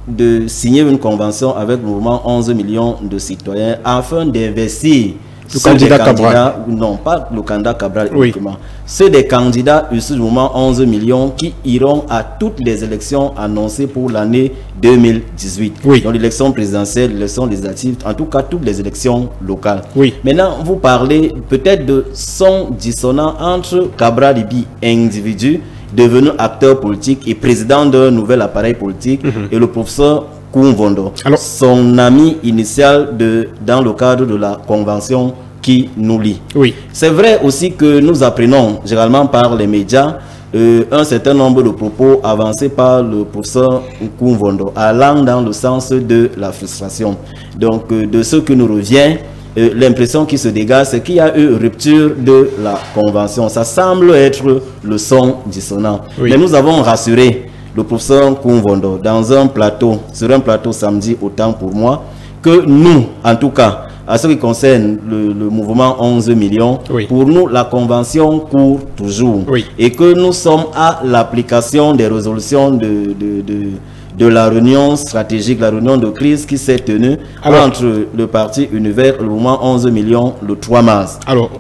de signer une convention avec le mouvement 11 millions de citoyens afin d'investir
le candidat Cabral.
Non, pas le candidat Cabral uniquement. Ceux des candidats issus du mouvement 11 millions qui iront à toutes les élections annoncées pour l'année 2018. Oui. Donc l'élection présidentielle, l'élection législative, en tout cas toutes les élections locales. Oui. Maintenant, vous parlez peut-être de sons dissonants entre Cabral Liby, individu, devenu acteur politique et président d'un nouvel appareil politique, et le professeur Koumvondo, son ami initial dans le cadre de la convention qui nous lie. Oui. C'est vrai aussi que nous apprenons généralement par les médias un certain nombre de propos avancés par le professeur Koumvondo allant dans le sens de la frustration. Donc de ce que nous revient, l'impression qui se dégage, c'est qu'il y a eu rupture de la convention. Ça semble être le son dissonant. Oui. Mais nous avons rassuré le professeur Koumvondo dans un plateau, sur un plateau samedi, autant pour moi, que nous, en tout cas, à ce qui concerne le mouvement 11 millions, oui. Pour nous, la convention court toujours. Oui. Et que nous sommes à l'application des résolutions de la réunion stratégique, la réunion de crise qui s'est tenue entre le parti Univers et le mouvement 11 millions le 3 mars.
Alors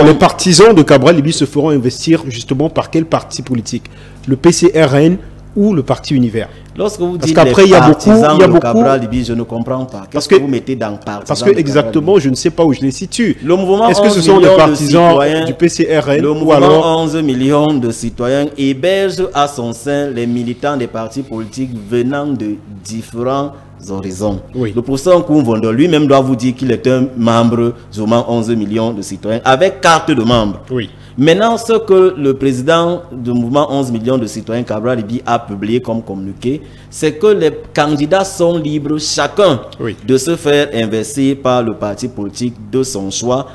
les partisans de Cabral Libye se feront investir justement par quel parti politique? Le PCRN ou le parti Univers?
Lorsque vous dites qu'après il y a beaucoup Cabral Libye, je ne comprends pas. Qu'est-ce que vous mettez dans partisans?
Parce que exactement, je ne sais pas où je les situe.
Le mouvement
Est-ce que ce sont des partisans du PCRN
ou alors 11 millions de citoyens héberge à son sein les militants des partis politiques venant de différents horizons. Oui. Le professeur Koumvondo lui-même doit vous dire qu'il est un membre du mouvement 11 millions de citoyens avec carte de membre. Oui. Maintenant, ce que le président du mouvement 11 millions de citoyens Cabral Libye a publié comme communiqué, c'est que les candidats sont libres chacun de se faire investir par le parti politique de son choix,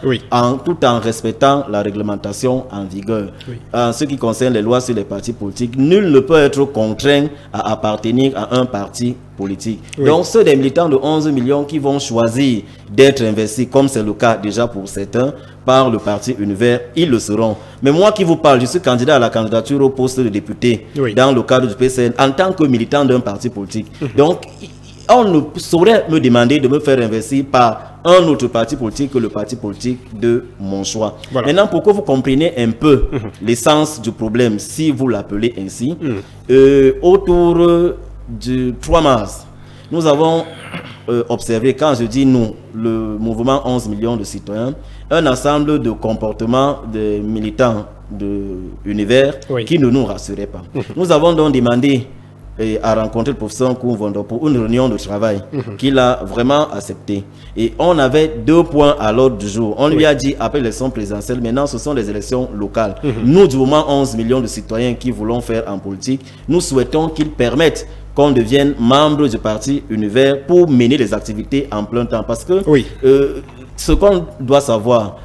tout en respectant la réglementation en vigueur. En ce qui concerne les lois sur les partis politiques, nul ne peut être contraint à appartenir à un parti politique. Donc ceux des militants de 11 millions qui vont choisir d'être investis, comme c'est le cas déjà pour certains, par le parti Univers, ils le seront. Mais moi qui vous parle, je suis candidat à la candidature au poste de député dans le cadre du PCN en tant que militant d'un parti politique. Donc, on ne saurait me demander de me faire investir par un autre parti politique que le parti politique de mon choix. Voilà. Maintenant, pour que vous compreniez un peu l'essence du problème, si vous l'appelez ainsi, autour du 3 mars, nous avons observé, quand je dis nous, le mouvement 11 millions de citoyens, un ensemble de comportements des militants de Univers qui ne nous rassuraient pas. Nous avons donc demandé à rencontrer le professeur Koumvondo pour une réunion de travail qu'il a vraiment accepté. Et on avait 2 points à l'ordre du jour. On lui a dit, après l'élection présidentielle, maintenant ce sont les élections locales. Nous, du mouvement 11 millions de citoyens qui voulons faire en politique, nous souhaitons qu'ils permettent qu'on devienne membre du parti Univers pour mener les activités en plein temps. Parce que ce qu'on doit savoir,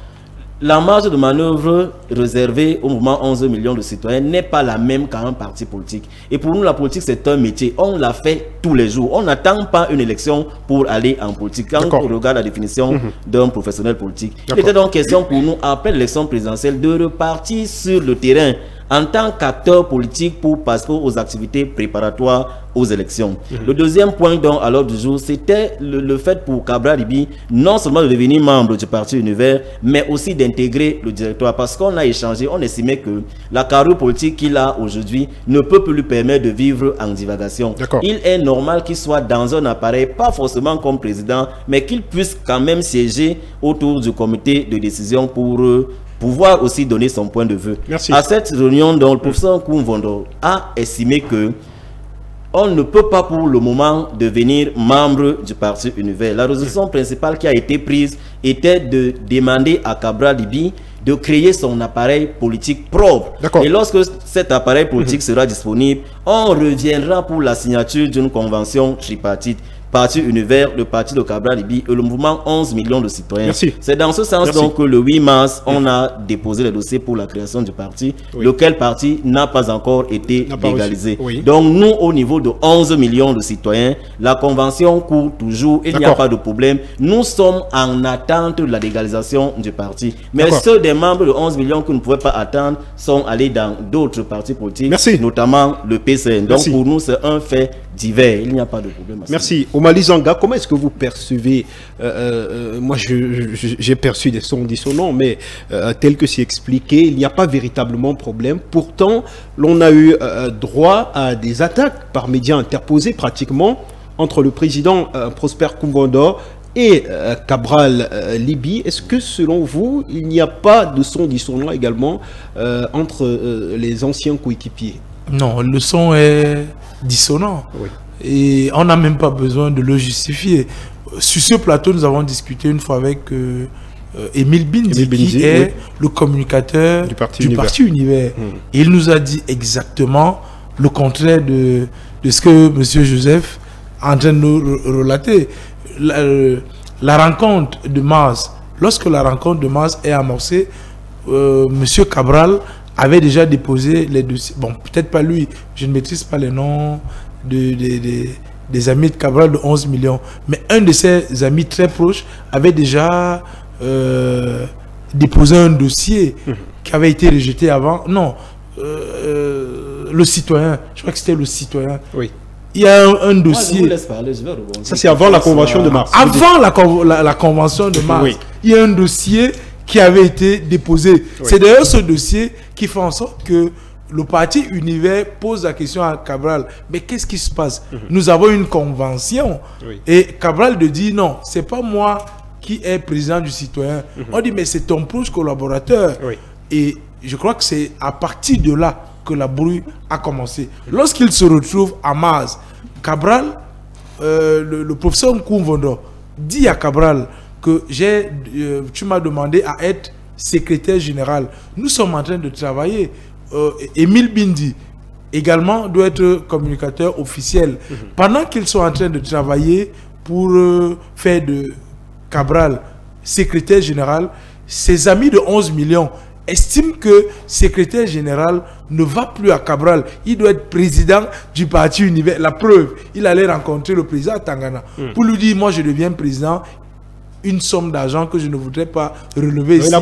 la marge de manœuvre réservée au mouvement 11 millions de citoyens n'est pas la même qu'à un parti politique. Et pour nous, la politique, c'est un métier. On la fait tous les jours. On n'attend pas une élection pour aller en politique. Quand on regarde la définition d'un professionnel politique, il était donc question pour nous, après l'élection présidentielle, de repartir sur le terrain en tant qu'acteur politique pour passer aux activités préparatoires aux élections. Le deuxième point donc à l'ordre du jour, c'était le fait pour Cabral Libye non seulement de devenir membre du parti Univers, mais aussi d'intégrer le directoire, parce qu'on a échangé, on estimait que la carrière politique qu'il a aujourd'hui ne peut plus lui permettre de vivre en divagation. Il est normal qu'il soit dans un appareil, pas forcément comme président, mais qu'il puisse quand même siéger autour du comité de décision pour pouvoir aussi donner son point de vue. À cette réunion, donc, le professeur Koumvondo a estimé que on ne peut pas pour le moment devenir membre du parti Univers. La résolution principale qui a été prise était de demander à Cabral Libye de créer son appareil politique propre. Et lorsque cet appareil politique sera disponible, on reviendra pour la signature d'une convention tripartite. Parti Univers, le parti de Cabral Libye et le mouvement 11 millions de citoyens. C'est dans ce sens donc que le 8 mars, on a déposé le dossier pour la création du parti, lequel parti n'a pas encore été légalisé. Donc nous, au niveau de 11 millions de citoyens, la convention court toujours, il n'y a pas de problème. Nous sommes en attente de la légalisation du parti. Mais ceux des membres de 11 millions que nous ne pouvons pas attendre sont allés dans d'autres partis politiques, notamment le PCN. Donc pour nous, c'est un fait divers. Il n'y a pas de problème.
Merci. Omali Zanga, comment est-ce que vous percevez, moi j'ai perçu des sons dissonants, mais tel que c'est expliqué, il n'y a pas véritablement problème. Pourtant, l'on a eu droit à des attaques par médias interposés pratiquement entre le président Prosper Koumvondo et Cabral Libye. Est-ce que selon vous, il n'y a pas de son dissonant également entre les anciens coéquipiers?
Non, le son est dissonant. Et on n'a même pas besoin de le justifier. Sur ce plateau, nous avons discuté une fois avec Émile Bindi, qui est le communicateur du parti Univers. Et il nous a dit exactement le contraire de ce que M. Joseph est en train de nous relater. la rencontre de mars, lorsque la rencontre de mars est amorcée, Monsieur Cabral avait déjà déposé les dossiers. Bon, peut-être pas lui, je ne maîtrise pas les noms des amis de Cabral de 11 millions. Mais un de ses amis très proches avait déjà déposé un dossier qui avait été rejeté avant. Non, le citoyen, je crois que c'était le citoyen.
Oui.
Il y a un dossier.
Moi, je vous laisse parler, je vais rebondir.
Ça, c'est avant la convention de mars.
Avant la convention de mars,
Oui.
il y a un dossier qui avait été déposé.
Oui.
C'est d'ailleurs ce dossier qui fait en sorte que le parti Univers pose la question à Cabral. Mais qu'est-ce qui se passe? Nous avons une convention.
Oui.
Et Cabral de dit non, c'est pas moi qui est président du citoyen. On dit mais c'est ton proche collaborateur.
Oui.
Et je crois que c'est à partir de là que la brouille a commencé. Lorsqu'il se retrouve à Mars, Cabral, le professeur Nkoumvondo dit à Cabral que tu m'as demandé à être secrétaire général. Nous sommes en train de travailler. Émile Bindi également doit être communicateur officiel. Pendant qu'ils sont en train de travailler pour faire de Cabral secrétaire général, ses amis de 11 millions estiment que secrétaire général ne va plus à Cabral. Il doit être président du parti Univers. La preuve, il allait rencontrer le président à Tangana pour lui dire, moi je deviens président. Une somme d'argent que je ne voudrais pas relever ici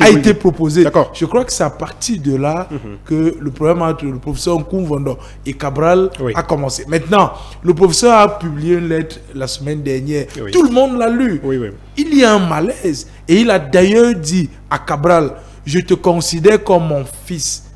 a été proposée. Je crois que c'est à partir de là que le problème entre le professeur Nkoumvondo et Cabral a commencé. Maintenant, le professeur a publié une lettre la semaine dernière. Tout le monde l'a lu. Il y a un malaise. Et il a d'ailleurs dit à Cabral, je te considère comme mon fils.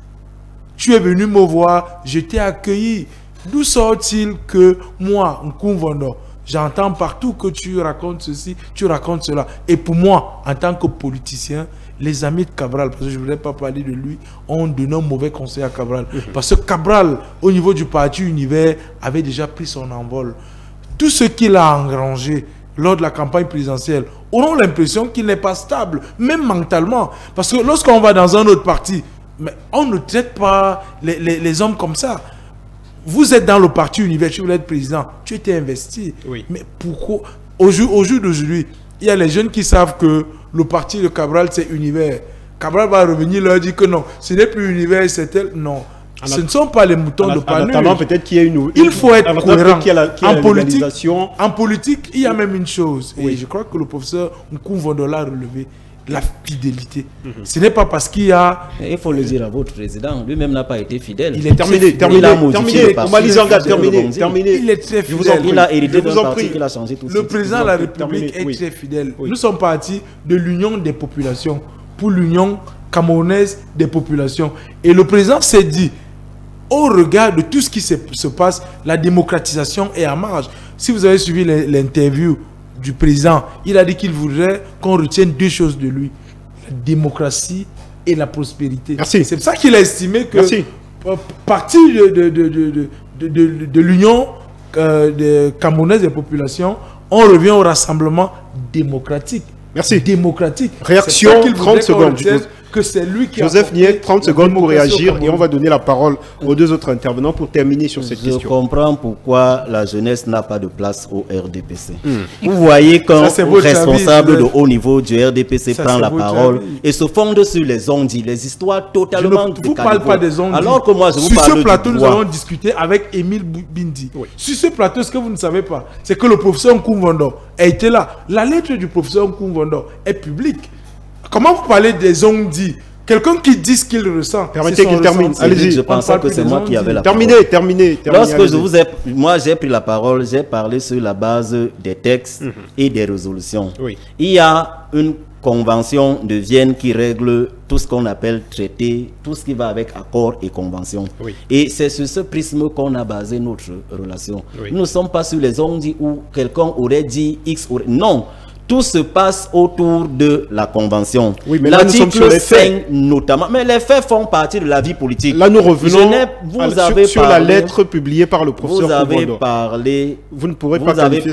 Tu es venu me voir, je t'ai accueilli. D'où sort-il que moi, Nkoumvondo, j'entends partout que tu racontes ceci, tu racontes cela. Et pour moi, en tant que politicien, les amis de Cabral, parce que je ne voudrais pas parler de lui, ont donné un mauvais conseil à Cabral. Parce que Cabral, au niveau du parti Univers, avait déjà pris son envol. Tout ce qu'il a engrangé lors de la campagne présidentielle auront l'impression qu'il n'est pas stable, même mentalement. Parce que lorsqu'on va dans un autre parti, mais on ne traite pas les hommes comme ça. Vous êtes dans le parti Univers, tu voulais être président, tu étais investi. Mais pourquoi? Au jour d'aujourd'hui, il y a les jeunes qui savent que le parti de Cabral, c'est Univers. Cabral va revenir leur dire que non, ce n'est plus Univers, c'est tel. Non. Ce ne sont pas les moutons de Panurge.
Peut-être qu'il y a
il faut être cohérent.
En
politique, il y a même une chose. Et je crois que le professeur Nkoumvondo l'a relevé. La fidélité. Ce n'est pas parce qu'il y a...
Il faut le dire à votre président. Lui-même n'a pas été fidèle.
Il est terminé.
Il a modifié le parti.
Il est très fidèle.
Il a hérité d'un parti qu'il a changé tout de suite.
Le président de la République est très fidèle. Nous sommes partis de l'union des populations pour l'union camerounaise des populations. Et le président s'est dit, au regard de tout ce qui se passe, la démocratisation est en marche. Si vous avez suivi l'interview du président, il a dit qu'il voudrait qu'on retienne deux choses de lui: la démocratie et la prospérité. C'est pour ça qu'il a estimé que partir de l'union camerounaise des populations, on revient au rassemblement démocratique. Démocratique.
Réaction, 30 secondes.
Que c'est lui qui
Joseph Niek, 30 secondes pour réagir et on va donner la parole aux deux autres intervenants pour terminer sur cette question.
Je comprends pourquoi la jeunesse n'a pas de place au RDPC. Vous voyez quand un responsable de haut niveau du RDPC prend la parole et se fonde sur les on-dit, les histoires totalement décalées.
Je ne vous parle pas des on-dit.
Alors que moi, je vous parle
sur ce plateau, nous avons discuté avec Émile Bindi. Sur ce plateau, ce que vous ne savez pas, c'est que le professeur Nkoumvondo a été là. La lettre du professeur Nkoumvondo est publique. Comment vous parlez des on-dit? Quelqu'un qui dit ce qu'il ressent.
Permettez qu'il termine.
Allez-y. Je pensais que c'est moi qui avais la parole.
Terminez.
Lorsque moi j'ai pris la parole, j'ai parlé sur la base des textes et des résolutions. Il y a une convention de Vienne qui règle tout ce qu'on appelle traité, tout ce qui va avec accord et convention. Et c'est sur ce prisme qu'on a basé notre relation. Nous ne sommes pas sur les on-dit où quelqu'un aurait dit X. Non. Tout se passe autour de la convention.
Mais là, nous sommes sur les faits.
Notamment. Mais les faits font partie de la vie politique.
Là, nous revenons sur la lettre publiée par le professeur Nkoumvondo.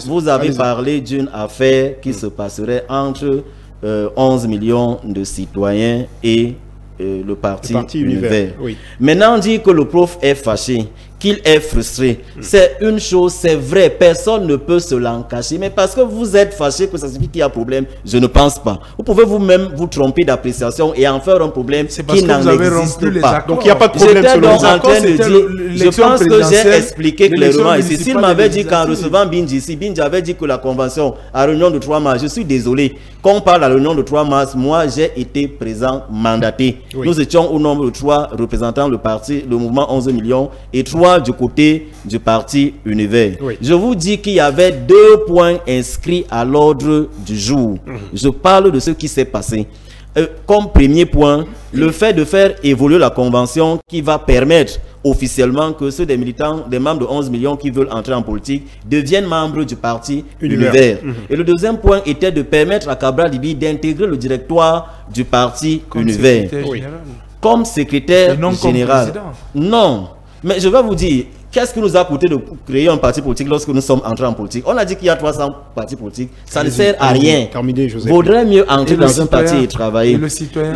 Vous avez parlé d'une affaire qui se passerait entre 11 millions de citoyens et le parti Univers. Maintenant, on dit que le prof est fâché. qu'il est frustré. C'est une chose, c'est vrai, personne ne peut se l'en cacher, mais parce que vous êtes fâché que ça signifie qu'il y a problème, je ne pense pas. Vous pouvez vous-même vous tromper d'appréciation et en faire un problème qui n'en existe pas.
Donc il n'y a pas de problème
J'étais
selon
donc
vous.
en train de dire, je pense que j'ai expliqué clairement ici. S'il m'avait dit qu'en recevant Bindji ici, Bindji avait dit que la convention à réunion de 3 mars, je suis désolé, quand on parle à la réunion de 3 mars, moi j'ai été présent, mandaté. Oui. Nous étions au nombre de 3 représentant le parti, le mouvement 11 millions et 3 du côté du parti Univers. Oui. Je vous dis qu'il y avait 2 points inscrits à l'ordre du jour. Je parle de ce qui s'est passé. Comme premier point, le fait de faire évoluer la convention qui va permettre officiellement que ceux des militants, des membres de 11 millions qui veulent entrer en politique deviennent membres du parti Univers. Et le deuxième point était de permettre à Cabral Libby d'intégrer le directoire du parti Univers. Comme secrétaire général. Non. Mais je vais vous dire, qu'est-ce qui nous a coûté de créer un parti politique lorsque nous sommes entrés en politique? On a dit qu'il y a 300 partis politiques. Ça ne sert à rien. Vaudrait mieux entrer dans un parti et travailler.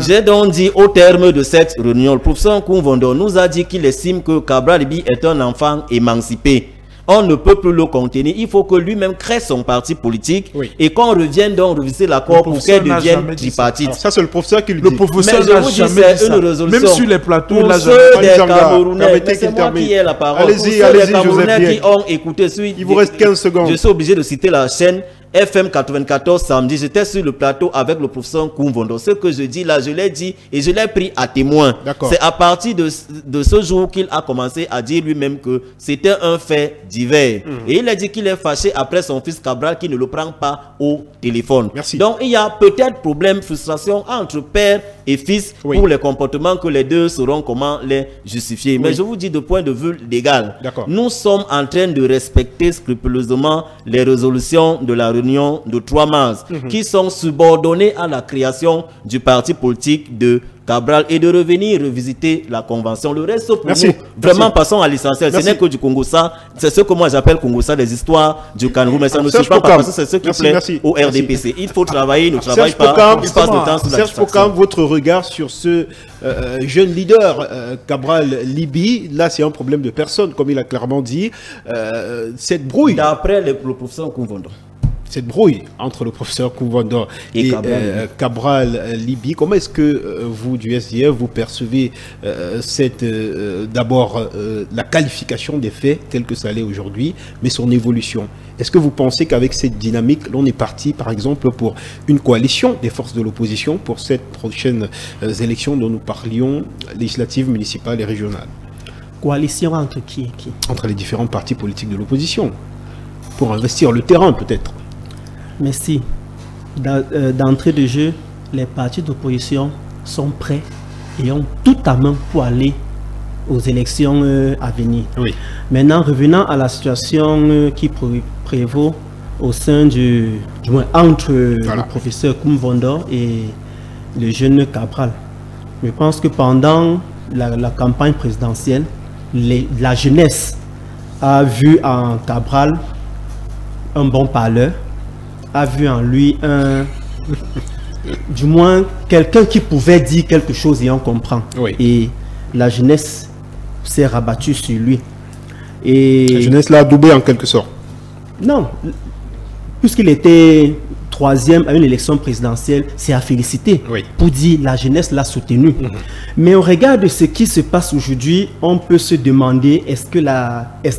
J'ai donc dit au terme de cette réunion, le professeur Koumvondo nous a dit qu'il estime que Cabral Libby est un enfant émancipé. On ne peut plus le contenir. Il faut que lui-même crée son parti politique et qu'on revienne donc revisiter l'accord pour qu'elle devienne tripartite.
Alors ça, c'est le professeur qui le dit.
Le professeur n'a jamais dit ça. Même sur les plateaux,
pour ceux des Camerounais, c'est moi qui ai la parole. Allez-y, allez-y, Camerounais qui ont écouté.
Il vous reste 15 secondes.
Je suis obligé de citer la chaîne FM 94 samedi, j'étais sur le plateau avec le professeur Koumvondo. Ce que je dis là, je l'ai dit et je l'ai pris à témoin. C'est à partir de ce jour qu'il a commencé à dire lui-même que c'était un fait divers. Et il a dit qu'il est fâché après son fils Cabral qui ne le prend pas au téléphone.
Merci.
Donc il y a peut-être problème, frustration entre père et fils pour les comportements que les deux sauront comment les justifier. Mais je vous dis de point de vue légal, nous sommes en train de respecter scrupuleusement les résolutions de la réunion de 3 mars qui sont subordonnées à la création du parti politique de Cabral et de revenir revisiter la convention. Le reste pour nous, vraiment passons à l'essentiel. Ce n'est que du Congo-Ça, c'est ce que moi j'appelle Congo-Ça, des histoires du Cameroun, mais ça ne suffit pas parce que c'est ce qui plaît au RDPC. Il faut travailler, ne travaille pas, il passe le temps sous la
Serge Fokam, votre regard sur ce jeune leader, Cabral Libby, là c'est un problème de personne, comme il a clairement dit, cette brouille.
D'après le professeur Koumvondo.
Cette brouille entre le professeur Koumvondo et Cabral Libby, comment est-ce que vous, du SDF, vous percevez d'abord la qualification des faits tels que ça allait aujourd'hui, mais son évolution? Est-ce que vous pensez qu'avec cette dynamique, l'on est parti, par exemple, pour une coalition des forces de l'opposition pour cette prochaine élection dont nous parlions, législatives, municipales et régionales?
Coalition entre qui et qui?
Entre les différents partis politiques de l'opposition, pour investir le terrain peut-être.
Mais si, d'entrée de jeu, les partis d'opposition sont prêts et ont tout à main pour aller aux élections à venir. Maintenant, revenant à la situation qui prévaut au sein du moins entre le professeur Koumvondo et le jeune Cabral, je pense que pendant la campagne présidentielle, la jeunesse a vu en Cabral un bon parleur, a vu en lui du moins quelqu'un qui pouvait dire quelque chose et on comprend. Et la jeunesse s'est rabattue sur lui. Et
la jeunesse l'a adoubé en quelque sorte.
Non, puisqu'il était 3e à une élection présidentielle, c'est à féliciter pour dire la jeunesse l'a soutenu. Mais au regard de ce qui se passe aujourd'hui, on peut se demander est-ce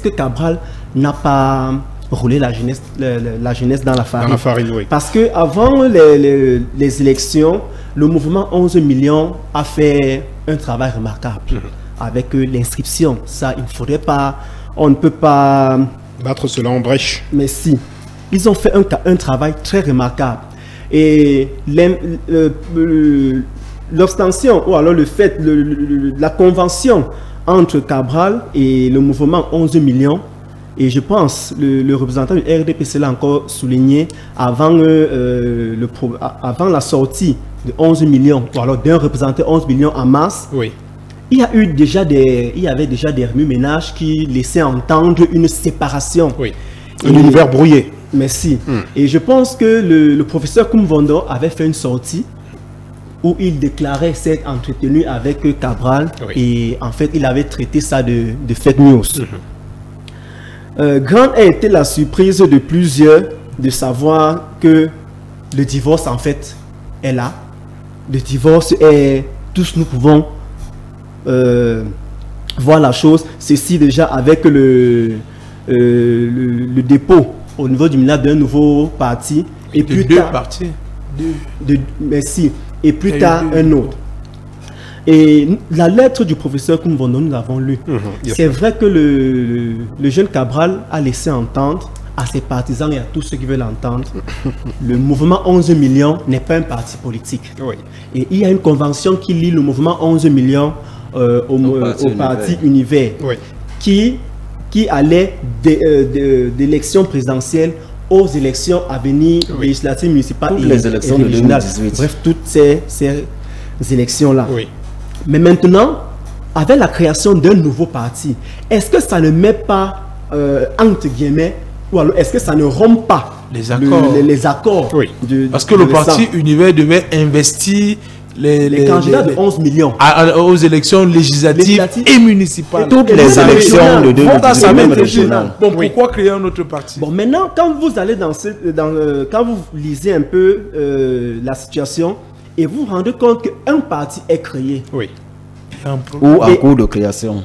que Cabral n'a pas rouler la jeunesse dans la farine. Parce que avant les élections, le mouvement 11 millions a fait un travail remarquable avec l'inscription. Ça, il ne faudrait pas, on ne peut pas
battre cela en brèche.
Mais si, ils ont fait un travail très remarquable. Et l'obstention, ou alors le fait, la convention entre Cabral et le mouvement 11 millions, et je pense, le représentant du RDPC l'a encore souligné, avant la sortie de 11 millions, ou alors d'un représentant 11 millions en mars, il y avait déjà des remue-ménages qui laissaient entendre une séparation.
Un univers brouillé.
Merci. Et je pense que le professeur Koumvondo avait fait une sortie où il déclarait s'être entretenu avec Cabral et en fait il avait traité ça de fake news. Grande a été la surprise de plusieurs de savoir que le divorce en fait est là. Le divorce est... Tous nous pouvons voir la chose. Ceci déjà avec le dépôt au niveau du MINA d'un nouveau parti. Et plus
deux
tard,
partis.
Merci. Et plus tard, un autre. Et la lettre du professeur Koumvondo, nous l'avons lue. C'est vrai que le jeune Cabral a laissé entendre à ses partisans et à tous ceux qui veulent l'entendre, le mouvement 11 millions n'est pas un parti politique. Et il y a une convention qui lie le mouvement 11 millions au parti Univers, qui allait d'élections présidentielles aux élections à venir, législatives, municipales et
les élections de 2018.
Bref, toutes ces élections-là. Mais maintenant, avec la création d'un nouveau parti, est-ce que ça ne met pas, entre guillemets, ou alors est-ce que ça ne rompt pas
les accords,
les accords
parce que le parti Univers devait investir les
candidats de 11 millions
aux élections législatives et municipales.
Toutes les élections de 2018.
Bon, pourquoi créer un autre parti?
Bon, maintenant, quand vous allez quand vous lisez un peu la situation et vous vous rendez compte qu'un parti est créé.
Ou en cours de création.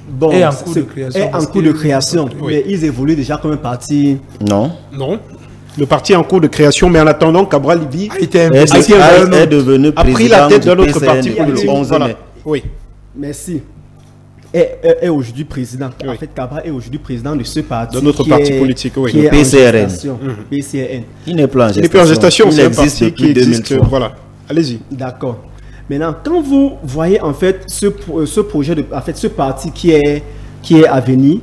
Bon,
et en cours de création.
Et en cours de création. Mais ils évoluent déjà comme un parti.
Non. Le parti est en cours de création, mais en attendant, Cabral Libye
est devenu
a pris la tête d'un autre parti politique.
Voilà.
Merci. Est aujourd'hui président. En fait, Cabral est aujourd'hui président de ce parti.
De notre parti politique,
qui est
PCRN.
PCRN.
Il n'est plus en gestation.
Il n'est plus en gestation, c'est un
existe
parti qui existe. Voilà. Allez-y.
D'accord. Maintenant, quand vous voyez en fait ce projet, ce parti qui est à venir,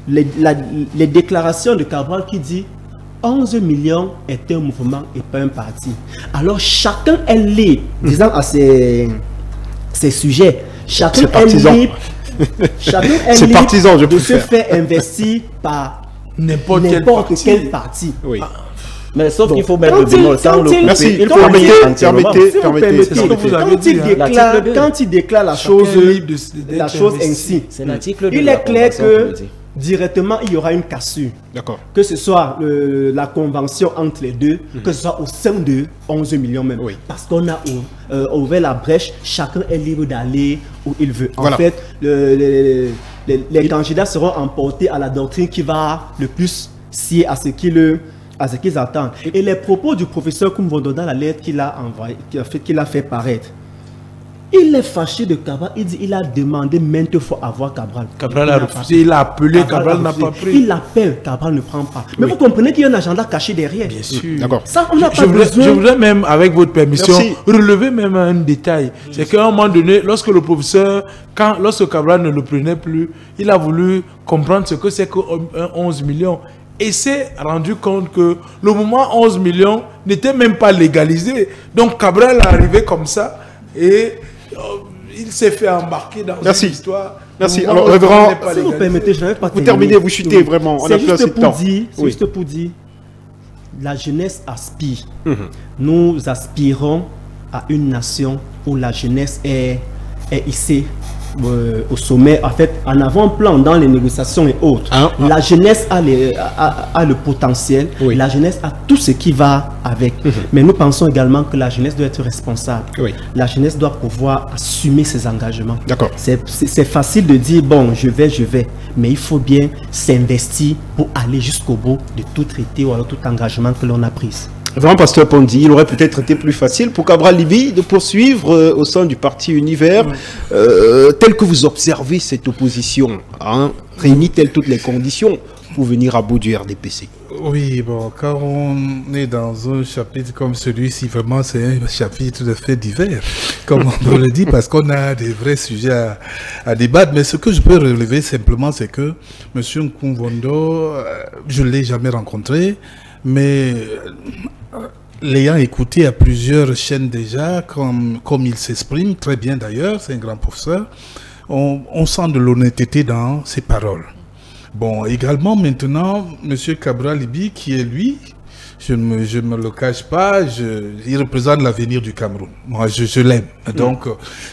les déclarations de Cabral qui dit 11 millions est un mouvement et pas un parti. Alors chacun est libre, disant à ces sujets, chacun est libre, de se faire investir par n'importe quel parti.
Mais sauf qu'il faut mettre le bémol.
Merci.
Quand il déclare la chose ainsi, il est clair que directement il y aura une cassure.
D'accord.
Que ce soit la convention entre les deux, que ce soit au sein de 11 millions même. Parce qu'on a ouvert la brèche, chacun est libre d'aller où il veut. En fait, les candidats seront emportés à la doctrine qui va le plus scier à ce qu'ils attendent. Et les propos du professeur Koumvondo dans la lettre qu'il a envoyée, qu'il a fait paraître, il est fâché de Cabral. Il a demandé maintes fois à voir Cabral.
Cabral a refusé, il a appelé, Cabral n'a pas pris.
Il appelle, Cabral ne prend pas. Mais vous comprenez qu'il y a un agenda caché derrière.
Bien sûr.
D'accord.
Ça, on n'a pas besoin.
Je voudrais même, avec votre permission, relever même un détail. C'est qu'à un moment donné, lorsque le professeur, lorsque Cabral ne le prenait plus, il a voulu comprendre ce que c'est que 11 millions. Et s'est rendu compte que le mouvement 11 millions n'était même pas légalisé. Donc Cabral est arrivé comme ça et il s'est fait embarquer dans une histoire.
Merci. Alors, révérend,
si vous permettez, je n'avais pas
vous terminez, vous chutez vraiment.
C'est juste pour dire, la jeunesse aspire. Nous aspirons à une nation où la jeunesse est hissée au sommet, en fait, en avant-plan dans les négociations et autres. La jeunesse a le potentiel, la jeunesse a tout ce qui va avec. Mais nous pensons également que la jeunesse doit être responsable. La jeunesse doit pouvoir assumer ses engagements. C'est facile de dire, bon, je vais, mais il faut bien s'investir pour aller jusqu'au bout de tout traité ou alors tout engagement que l'on a pris.
Vraiment, Pasteur Pondy, il aurait peut-être été plus facile pour Cabral Libye de poursuivre au sein du parti Univers, tel que vous observez cette opposition, réunit-elle toutes les conditions pour venir à bout du RDPC?
Oui, bon, quand on est dans un chapitre comme celui-ci, vraiment c'est un chapitre de faits divers, comme on le dit, parce qu'on a des vrais sujets à débattre. Mais ce que je peux relever simplement, c'est que M. Koumvondo, je ne l'ai jamais rencontré, mais l'ayant écouté à plusieurs chaînes déjà, comme il s'exprime, très bien d'ailleurs, c'est un grand professeur, on sent de l'honnêteté dans ses paroles. Bon, également maintenant, M. Cabral Libye, qui est lui, je ne me le cache pas, il représente l'avenir du Cameroun. Moi, je l'aime. Donc,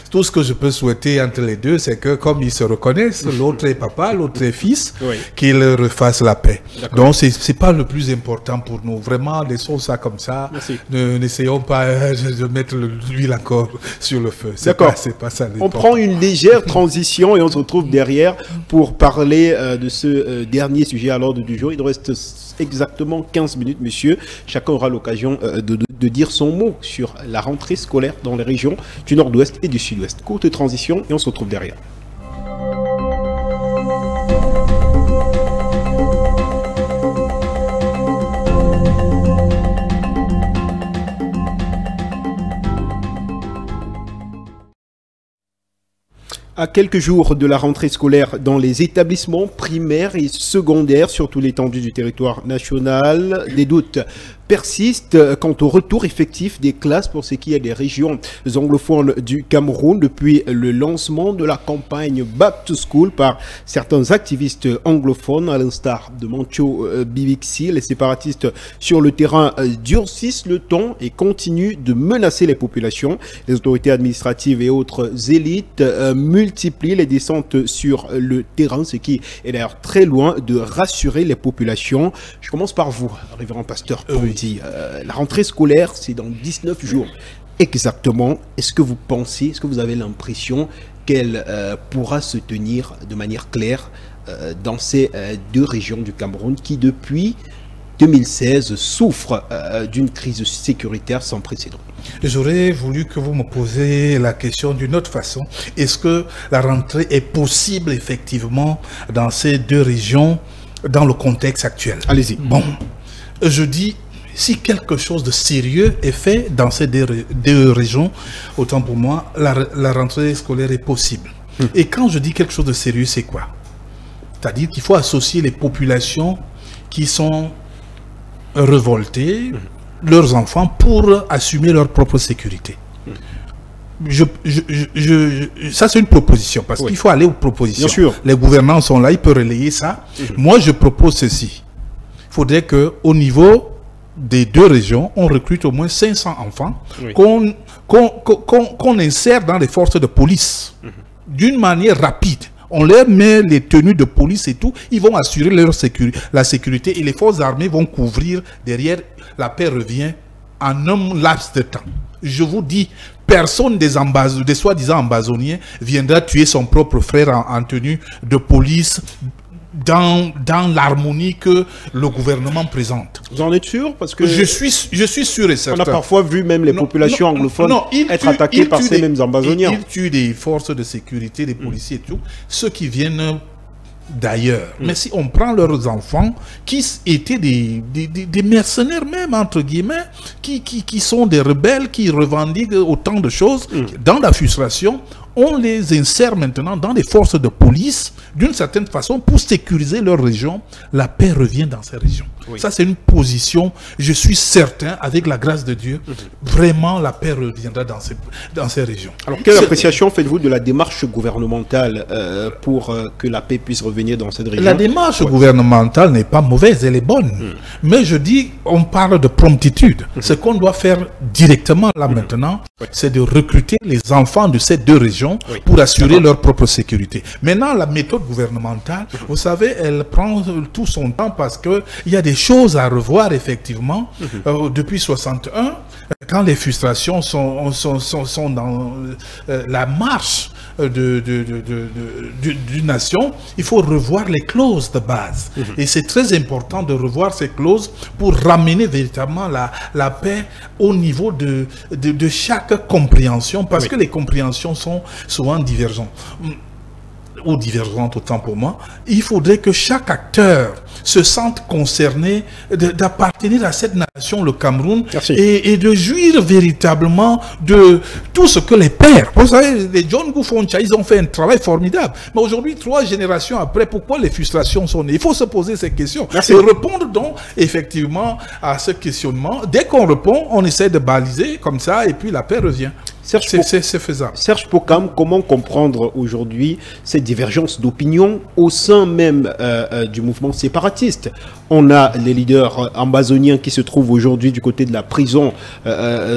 tout ce que je peux souhaiter entre les deux, c'est que comme ils se reconnaissent, l'autre est papa, l'autre est fils, qu'ils refassent la paix. Donc, c'est pas le plus important pour nous. Vraiment, laissons ça comme ça. N'essayons pas de mettre l'huile encore sur le feu.
D'accord.
C'est pas ça.
On prend une légère transition et on se retrouve derrière pour parler de ce dernier sujet à l'ordre du jour. Il nous reste exactement 15 minutes, monsieur. Chacun aura l'occasion de dire son mot sur la rentrée scolaire dans les régions du Nord-Ouest et du Sud-Ouest. Courte transition et on se retrouve derrière. À quelques jours de la rentrée scolaire dans les établissements primaires et secondaires sur toute l'étendue du territoire national, des doutes persistent quant au retour effectif des classes pour ce qui est des régions anglophones du Cameroun depuis le lancement de la campagne Back to School par certains activistes anglophones, à l'instar de Mancho Bibixi. Les séparatistes sur le terrain durcissent le ton et continuent de menacer les populations. Les autorités administratives et autres élites multiplient les descentes sur le terrain, ce qui est d'ailleurs très loin de rassurer les populations. Je commence par vous, révérend pasteur Pondy. La rentrée scolaire, c'est dans 19 jours exactement. Est-ce que vous pensez, est-ce que vous avez l'impression qu'elle pourra se tenir de manière claire dans ces deux régions du Cameroun qui, depuis 2016, souffrent d'une crise sécuritaire sans précédent?
J'aurais voulu que vous me posiez la question d'une autre façon. Est-ce que la rentrée est possible effectivement dans ces deux régions dans le contexte actuel?
Allez-y.
Bon, je dis, si quelque chose de sérieux est fait dans ces deux régions, autant pour moi, la rentrée scolaire est possible. Et quand je dis quelque chose de sérieux, c'est quoi? C'est-à-dire qu'il faut associer les populations qui sont révoltées, leurs enfants, pour assumer leur propre sécurité. Ça, c'est une proposition, parce qu'il faut aller aux propositions.
Bien sûr.
Les gouvernants sont là, ils peuvent relayer ça. Moi, je propose ceci. Il faudrait qu'au niveau des deux régions, on recrute au moins 500 enfants qu'on insère dans les forces de police d'une manière rapide. On leur met les tenues de police et tout, ils vont assurer la sécurité et les forces armées vont couvrir derrière. La paix revient en un laps de temps. Je vous dis, personne des soi-disant ambazoniens viendra tuer son propre frère en tenue de police dans l'harmonie que le gouvernement présente.
Vous en êtes sûr? Parce que
je suis sûr et certain.
On a parfois vu même les populations anglophones être attaquées par ces mêmes ambazoniens.
Ils tuent des forces de sécurité, des policiers et tout, ceux qui viennent d'ailleurs. Mais si on prend leurs enfants, qui étaient des mercenaires même, entre guillemets, qui sont des rebelles, qui revendiquent autant de choses, dans la frustration, on les insère maintenant dans les forces de police, d'une certaine façon, pour sécuriser leur région. La paix revient dans ces régions. Ça, c'est une position, je suis certain, avec la grâce de Dieu, vraiment la paix reviendra dans ces régions.
Alors, quelle appréciation faites-vous de la démarche gouvernementale pour que la paix puisse revenir dans cette région?
La démarche gouvernementale n'est pas mauvaise, elle est bonne. Mais je dis, on parle de promptitude. Ce qu'on doit faire directement là maintenant, c'est de recruter les enfants de ces deux régions pour assurer leur propre sécurité. Maintenant, la méthode gouvernementale, vous savez, elle prend tout son temps parce qu'il y a des choses à revoir, effectivement. Depuis 61, quand les frustrations sont dans la marche d'une nation, il faut revoir les clauses de base. Et c'est très important de revoir ces clauses pour ramener véritablement la paix au niveau de chaque compréhension, parce que les compréhensions sont souvent divergentes. Ou divergentes autant pour moi. Il faudrait que chaque acteur se sente concerné d'appartenir à cette nation, le Cameroun, et de jouir véritablement de tout ce que les pères. Vous savez, les John Goufoncha, ils ont fait un travail formidable. Mais aujourd'hui, 3 générations après, pourquoi les frustrations sont nées? Il faut se poser ces questions. Et répondre donc effectivement à ce questionnement. Dès qu'on répond, on essaie de baliser comme ça, et puis la paix revient. C'est faisable.
Serge Pokam, comment comprendre aujourd'hui cette divergence d'opinion au sein même du mouvement séparatiste? On a les leaders ambazoniens qui se trouvent aujourd'hui du côté de la prison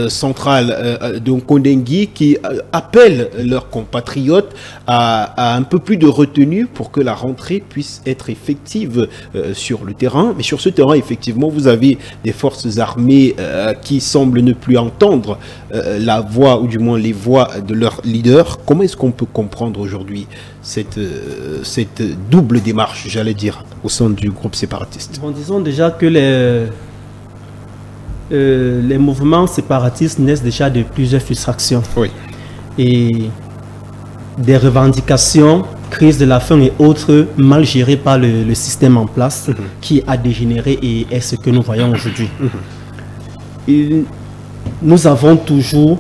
centrale de Nkondengui qui appellent leurs compatriotes à un peu plus de retenue pour que la rentrée puisse être effective sur le terrain. Mais sur ce terrain, effectivement, vous avez des forces armées qui semblent ne plus entendre la voix, ou du moins les voix de leurs leaders. Comment est-ce qu'on peut comprendre aujourd'hui cette double démarche, j'allais dire, au sein du groupe séparatiste?
Bon, disons déjà que les mouvements séparatistes naissent déjà de plusieurs frustrations.
Oui.
Et des revendications, crise de la faim et autres, mal gérées par le système en place, qui a dégénéré et est ce que nous voyons aujourd'hui. Nous avons toujours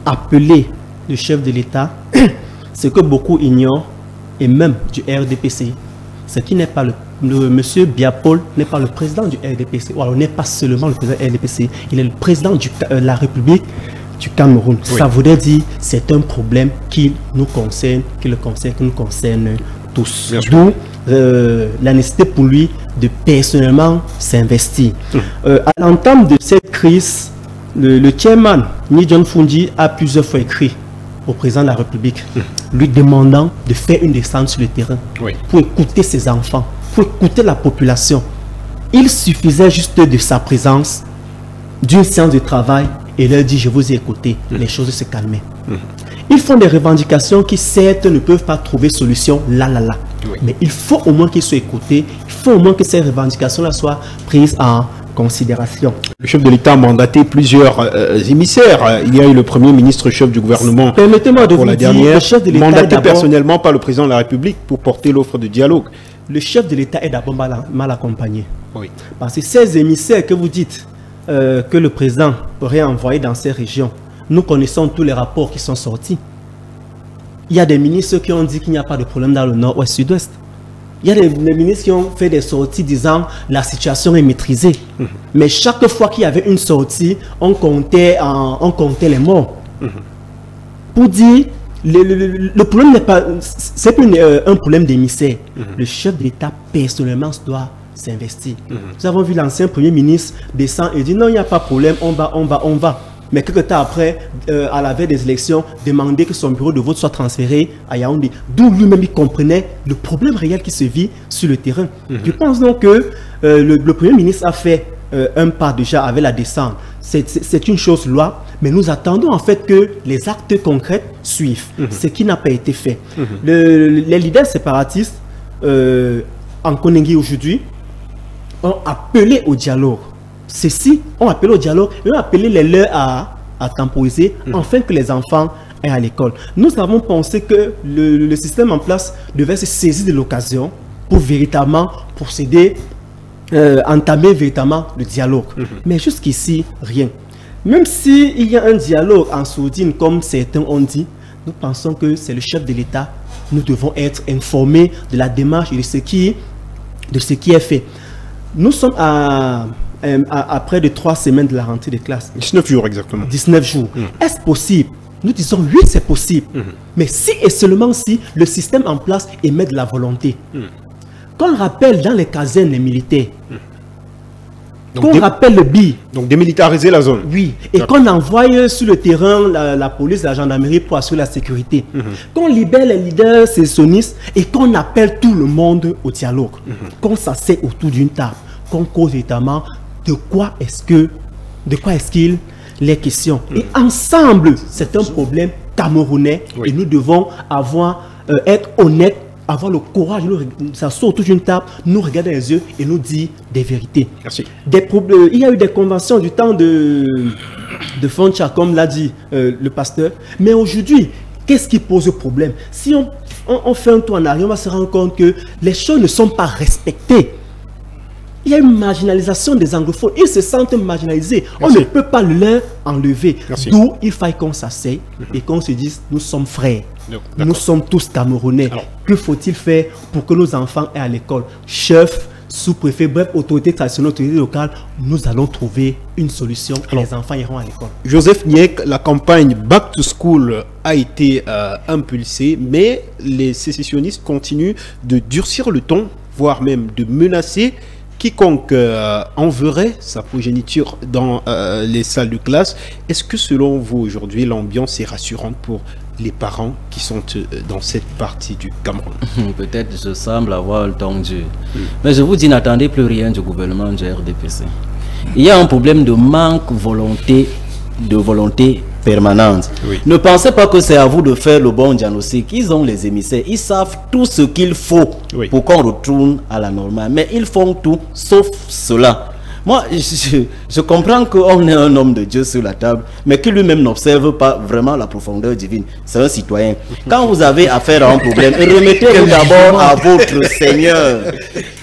appelé le chef de l'État, ce que beaucoup ignorent, et même du RDPC, ce qui n'est pas monsieur Biapol n'est pas le président du RDPC, ou alors n'est pas seulement le président du RDPC, il est le président de la République du Cameroun. Oui. Ça voudrait dire que c'est un problème qui nous concerne, qui nous concerne tous. D'où la nécessité pour lui de personnellement s'investir. À l'entame de cette crise, le chairman Ni John Fundi a plusieurs fois écrit au président de la République, lui demandant de faire une descente sur le terrain pour écouter ses enfants, pour écouter la population. Il suffisait juste de sa présence, d'une séance de travail, et leur dit: je vous ai écouté, les choses se calmaient. Ils font des revendications qui certes ne peuvent pas trouver solution là. Mais il faut au moins qu'ils soient écoutés, il faut au moins que ces revendications-là soient prises en considération.
Le chef de l'État a mandaté plusieurs émissaires. Il y a eu le premier ministre chef du gouvernement.
Permettez-moi de
pour
vous
la
dire,
dernière,
le chef de l'État
mandaté personnellement par le président de la République pour porter l'offre de dialogue.
Le chef de l'État est d'abord mal accompagné.
Oui.
Parce que ces émissaires que vous dites que le président aurait envoyés dans ces régions, nous connaissons tous les rapports qui sont sortis. Il y a des ministres qui ont dit qu'il n'y a pas de problème dans le nord ou sud-ouest. Il y a des ministres qui ont fait des sorties disant la situation est maîtrisée. Mais chaque fois qu'il y avait une sortie, on comptait les morts. Pour dire, le problème n'est pas, c'est plus un problème d'émissaire. Le chef de l'État personnellement doit s'investir. Nous avons vu l'ancien premier ministre descendre et dire non, il n'y a pas de problème, on va. Mais quelques temps après, à la veille des élections, demander que son bureau de vote soit transféré à Yaoundé. D'où lui-même il comprenait le problème réel qui se vit sur le terrain. Je pense donc que le Premier ministre a fait un pas déjà avec la descente. C'est une chose loi, mais nous attendons en fait que les actes concrets suivent, ce qui n'a pas été fait. Les leaders séparatistes en Nkondengui aujourd'hui ont appelé au dialogue. Ceux-ci ont appelé au dialogue et ont appelé les leurs à temporiser afin que les enfants aient à l'école. Nous avons pensé que le système en place devait se saisir de l'occasion pour véritablement procéder, entamer véritablement le dialogue. Mais jusqu'ici, rien. Même s'il y a un dialogue en sourdine, comme certains ont dit, nous pensons que c'est le chef de l'État. Nous devons être informés de la démarche et de ce qui est fait. Nous sommes à près de 3 semaines de la rentrée des classes.
19 jours exactement.
19 jours. Est-ce possible? Nous disons oui, c'est possible. Mais si et seulement si le système en place émet de la volonté. Qu'on rappelle dans les casernes les militaires. Qu'on rappelle le BI.
Donc démilitariser la zone.
Oui. Et qu'on envoie sur le terrain la police, la gendarmerie pour assurer la sécurité. Qu'on libère les leaders sécessionnistes et qu'on appelle tout le monde au dialogue. Qu'on s'assied autour d'une table. Qu'on cause évidemment de quoi est-ce qu'il est question. Et ensemble, c'est un problème camerounais et nous devons être honnêtes, avoir le courage de nous s'asseoir autour d'une table, nous regarder dans les yeux et nous dire des vérités.
Merci.
Il y a eu des conventions du temps de Foncha, comme l'a dit le pasteur. Mais aujourd'hui, qu'est-ce qui pose problème? Si on fait un tour en arrière, on va se rendre compte que les choses ne sont pas respectées. Il y a une marginalisation des anglophones. Ils se sentent marginalisés. Merci. On ne peut pas leur enlever. D'où il faille qu'on s'asseye et qu'on se dise, nous sommes frères. Nous sommes tous Camerounais. Alors, que faut-il faire pour que nos enfants aient à l'école? Chef, sous-préfet, bref, autorité traditionnelle, autorité locale, nous allons trouver une solution et les enfants iront à l'école.
Joseph Niek, la campagne Back to School a été impulsée, mais les sécessionnistes continuent de durcir le ton, voire même de menacer quiconque enverrait sa progéniture dans les salles de classe. Est-ce que selon vous aujourd'hui l'ambiance est rassurante pour les parents qui sont dans cette partie du Cameroun?
Peut-être je semble avoir le temps dur. Mais je vous dis, n'attendez plus rien du gouvernement du RDPC. Il y a un problème de manque de volonté permanente. Oui. Ne pensez pas que c'est à vous de faire le bon diagnostic. Ils ont les émissaires. Ils savent tout ce qu'il faut pour qu'on retourne à la normale. Mais ils font tout sauf cela. Moi, je comprends qu'on est un homme de Dieu sur la table, mais qui lui-même n'observe pas vraiment la profondeur divine. C'est un citoyen. Quand vous avez affaire à un problème, remettez-vous d'abord à votre Seigneur.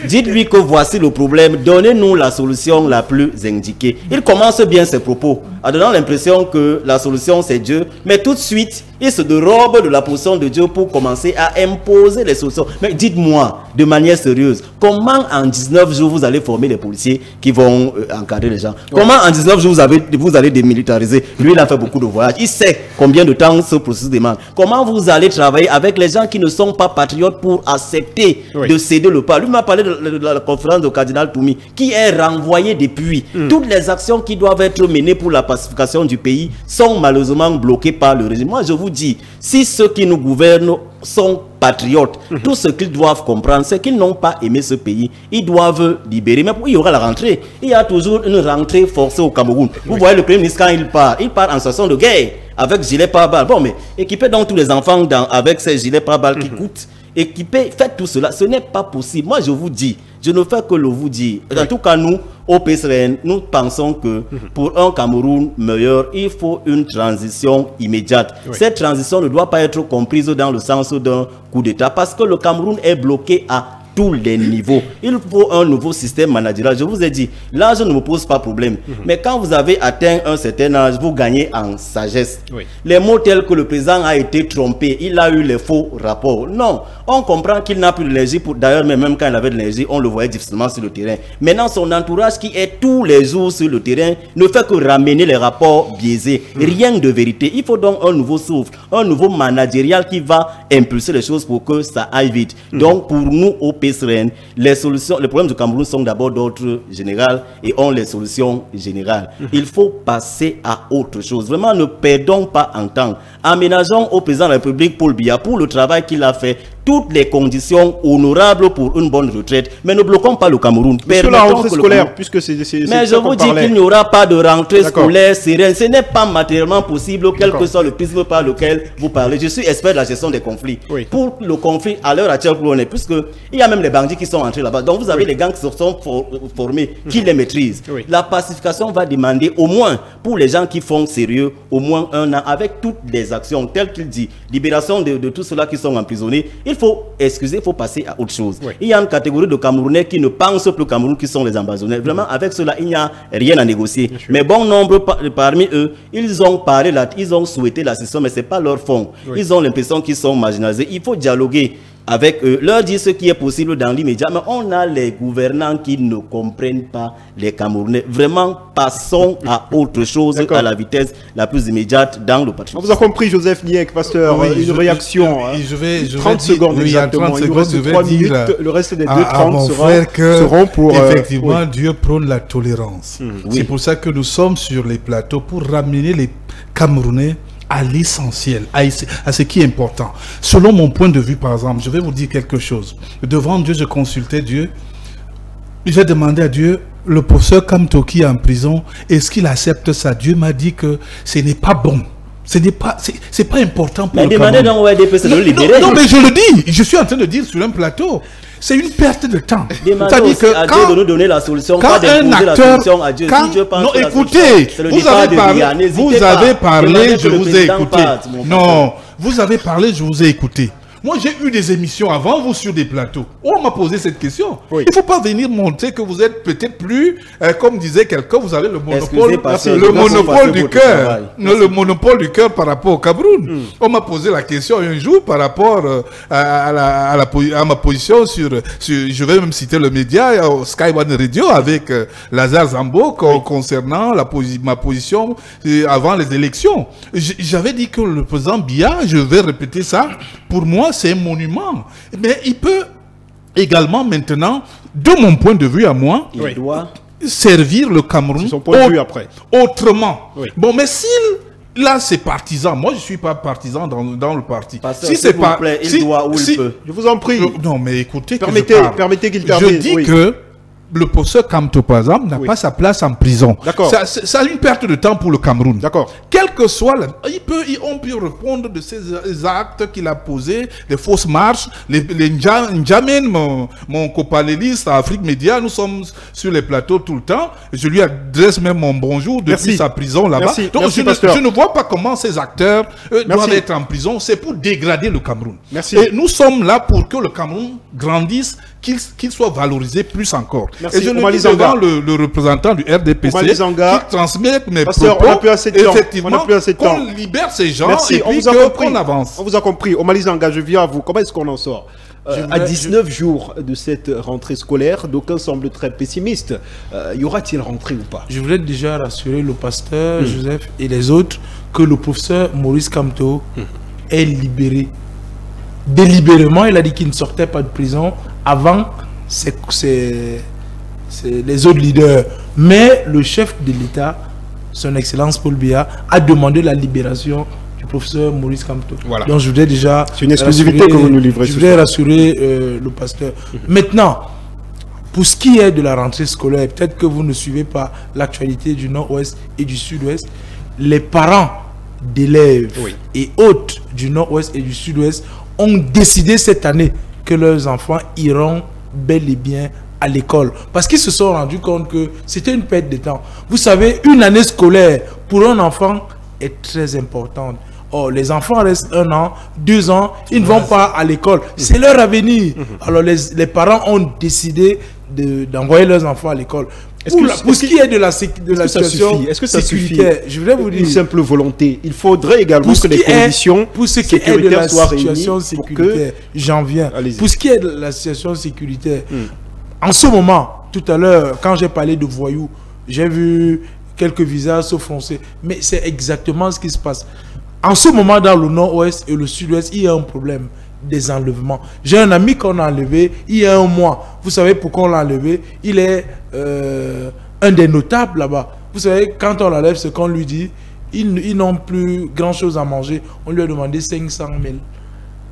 Dites-lui que voici le problème, donnez-nous la solution la plus indiquée. Il commence bien ses propos, en donnant l'impression que la solution c'est Dieu, mais tout de suite, il se dérobe de la position de Dieu pour commencer à imposer les solutions. Mais dites-moi, de manière sérieuse, comment en 19 jours vous allez former les policiers qui vont encadrer les gens? Comment en 19 jours vous allez démilitariser? Lui, il a fait beaucoup de voyages. Il sait combien de temps ce processus demande. Comment vous allez travailler avec les gens qui ne sont pas patriotes pour accepter de céder le pas? Lui m'a parlé de la conférence du cardinal Toumi, qui est renvoyé depuis. Toutes les actions qui doivent être menées pour la pacification du pays sont malheureusement bloquées par le régime. Moi, je vous dis, si ceux qui nous gouvernent sont patriotes, tout ce qu'ils doivent comprendre, c'est qu'ils n'ont pas aimé ce pays. Ils doivent libérer. Mais il y aura la rentrée. Il y a toujours une rentrée forcée au Cameroun. Vous voyez le Premier ministre quand il part en situation de guerre avec gilet pare-balles. Bon, mais équipez donc tous les enfants avec ces gilets pare-balles qui coûtent. Équipez, faites tout cela. Ce n'est pas possible. Moi, je vous dis, je ne fais que le vous dire. En tout cas, nous, au PSRN, nous pensons que pour un Cameroun meilleur, il faut une transition immédiate. Cette transition ne doit pas être comprise dans le sens d'un coup d'État parce que le Cameroun est bloqué à tous les niveaux. Il faut un nouveau système managérial. Je vous ai dit, l'âge ne me pose pas problème. Mais quand vous avez atteint un certain âge, vous gagnez en sagesse. Les mots tels que le président a été trompé, il a eu les faux rapports. Non, on comprend qu'il n'a plus d'énergie. D'ailleurs, même quand il avait de l'énergie, on le voyait difficilement sur le terrain. Maintenant, son entourage qui est tous les jours sur le terrain ne fait que ramener les rapports biaisés. Rien de vérité. Il faut donc un nouveau souffle, un nouveau managérial qui va impulser les choses pour que ça aille vite. Donc, pour nous, au PSRN, les problèmes du Cameroun sont d'abord d'ordre général et ont les solutions générales. Il faut passer à autre chose. Vraiment, ne perdons pas en temps. Aménageons au président de la République, Paul Biya, pour le travail qu'il a fait, toutes les conditions honorables pour une bonne retraite. Mais ne bloquons pas le Cameroun.
Sur la rentrée scolaire, puisque c'est
mais je vous dis qu'il n'y aura pas de rentrée scolaire sereine. Ce n'est pas matériellement possible, quel que soit le prisme par lequel vous parlez. Je suis expert de la gestion des conflits. Pour le conflit, à l'heure actuelle, où on est, puisqu'il y a même les bandits qui sont entrés là-bas. Donc vous avez les gangs qui se sont formés, qui les maîtrisent. La pacification va demander au moins, pour les gens qui font sérieux, au moins 1 an, avec toutes les actions, telles qu'il dit, libération de tous ceux-là qui sont emprisonnés. Il faut passer à autre chose. Il y a une catégorie de Camerounais qui ne pensent plus au Cameroun, qui sont les ambassadeurs. Vraiment, avec cela, il n'y a rien à négocier. Mais bon nombre parmi eux, ils ont parlé là, ils ont souhaité la session, mais ce n'est pas leur fond. Ils ont l'impression qu'ils sont marginalisés. Il faut dialoguer avec eux, leur dire ce qui est possible dans l'immédiat. Mais on a les gouvernants qui ne comprennent pas les Camerounais. Vraiment, passons à autre chose, à la vitesse la plus immédiate dans le patrimoine.
On vous a compris, Joseph Niek, pasteur, une réaction.
30
secondes exactement. Il nous reste 3 minutes, le reste des 2:30 seront pour...
Effectivement, Dieu prône la tolérance. C'est pour ça que nous sommes sur les plateaux, pour ramener les Camerounais à l'essentiel, à ce qui est important. Selon mon point de vue, par exemple, je vais vous dire quelque chose. Devant Dieu, je consultais Dieu. J'ai demandé à Dieu, le professeur Kamtoki est en prison, est-ce qu'il accepte ça? Dieu m'a dit que ce n'est pas bon. C'est pas important pour le Cameroun.
Non, mais
je le dis, je suis en train de dire sur un plateau. C'est une perte de temps.
C'est-à-dire que quand Dieu de nous donner la solution, quand un acteur,
non, écoutez, vous avez parlé, je vous ai écouté. Non, vous avez parlé, je vous ai écouté. Moi, j'ai eu des émissions avant vous sur des plateaux. On m'a posé cette question.
Oui.
Il ne faut pas venir montrer que vous êtes peut-être plus, comme disait quelqu'un, vous avez le monopole, du cœur. Le monopole du cœur par rapport au Cameroun. On m'a posé la question un jour par rapport à ma position sur, je vais même citer le média, Sky One Radio, avec Lazare Zambo, concernant ma position avant les élections. J'avais dit que le président Biya, je vais répéter ça, pour moi, c'est un monument. Mais il peut également maintenant, de mon point de vue à moi,
il doit
servir le Cameroun
son point de vue après.
Autrement.
Oui.
Bon, mais s'il a ses partisans, moi je ne suis pas partisan dans le parti.
Pasteur, si c'est pas, plaît, il doit ou il peut.
Je vous en prie.
Non, mais écoutez,
permettez qu'il termine.
Je dis que le professeur Kamto, par exemple, n'a pas sa place en prison.
D'accord.
Ça a une perte de temps pour le Cameroun.
D'accord.
Quel que soit, on peut répondre de ces actes qu'il a posés, les fausses marches, les N'Djamène, mon copaléliste à Afrique Média, nous sommes sur les plateaux tout le temps. Je lui adresse même mon bonjour depuis sa prison là-bas. Donc je ne vois pas comment ces acteurs doivent être en prison. C'est pour dégrader le Cameroun.
Merci.
Et nous sommes là pour que le Cameroun grandisse, qu'il soit valorisé plus encore.
Merci.
Et je le dis devant le représentant du RDPC qui transmet mes propos, effectivement, qu'on libère ces gens et puis qu'on avance.
On vous a compris. Omali Zanga, je viens à vous. Comment est-ce qu'on en sort à 19 jours de cette rentrée scolaire, d'aucuns semblent très pessimistes. Y aura-t-il rentrée ou pas?
Je voulais déjà rassurer le pasteur Joseph et les autres que le professeur Maurice Kamto est libéré. Délibérément, il a dit qu'il ne sortait pas de prison avant les autres leaders. Mais le chef de l'État, son Excellence Paul Biya, a demandé la libération du professeur Maurice Kamto.
Voilà.
Donc je voudrais déjà...
C'est une exclusivité que vous nous livrez.
Je voudrais rassurer le pasteur. Maintenant, pour ce qui est de la rentrée scolaire, peut-être que vous ne suivez pas l'actualité du Nord-Ouest et du Sud-Ouest, les parents d'élèves et hôtes du Nord-Ouest et du Sud-Ouest ont décidé cette année que leurs enfants iront bel et bien à l'école. Parce qu'ils se sont rendus compte que c'était une perte de temps. Vous savez, une année scolaire pour un enfant est très importante. Or, les enfants restent 1 an, 2 ans, ils ne vont pas à l'école. C'est leur avenir. Alors, les parents ont décidé d'envoyer leurs enfants à l'école. Pour ce qui est de la situation sécuritaire, je voudrais vous dire...
Une simple volonté. Il faudrait également que les conditions sécuritaires soient réunies.
J'en viens. Pour ce qui est de la situation sécuritaire, en ce moment, tout à l'heure, quand j'ai parlé de voyous, j'ai vu quelques visages se froncer. Mais c'est exactement ce qui se passe. En ce moment, dans le Nord-Ouest et le Sud-Ouest, il y a un problème des enlèvements. J'ai un ami qu'on a enlevé il y a 1 mois. Vous savez pourquoi on l'a enlevé? Il est un des notables là-bas. Vous savez, quand on l'enlève, ce qu'on lui dit, ils n'ont plus grand-chose à manger. On lui a demandé 500 000.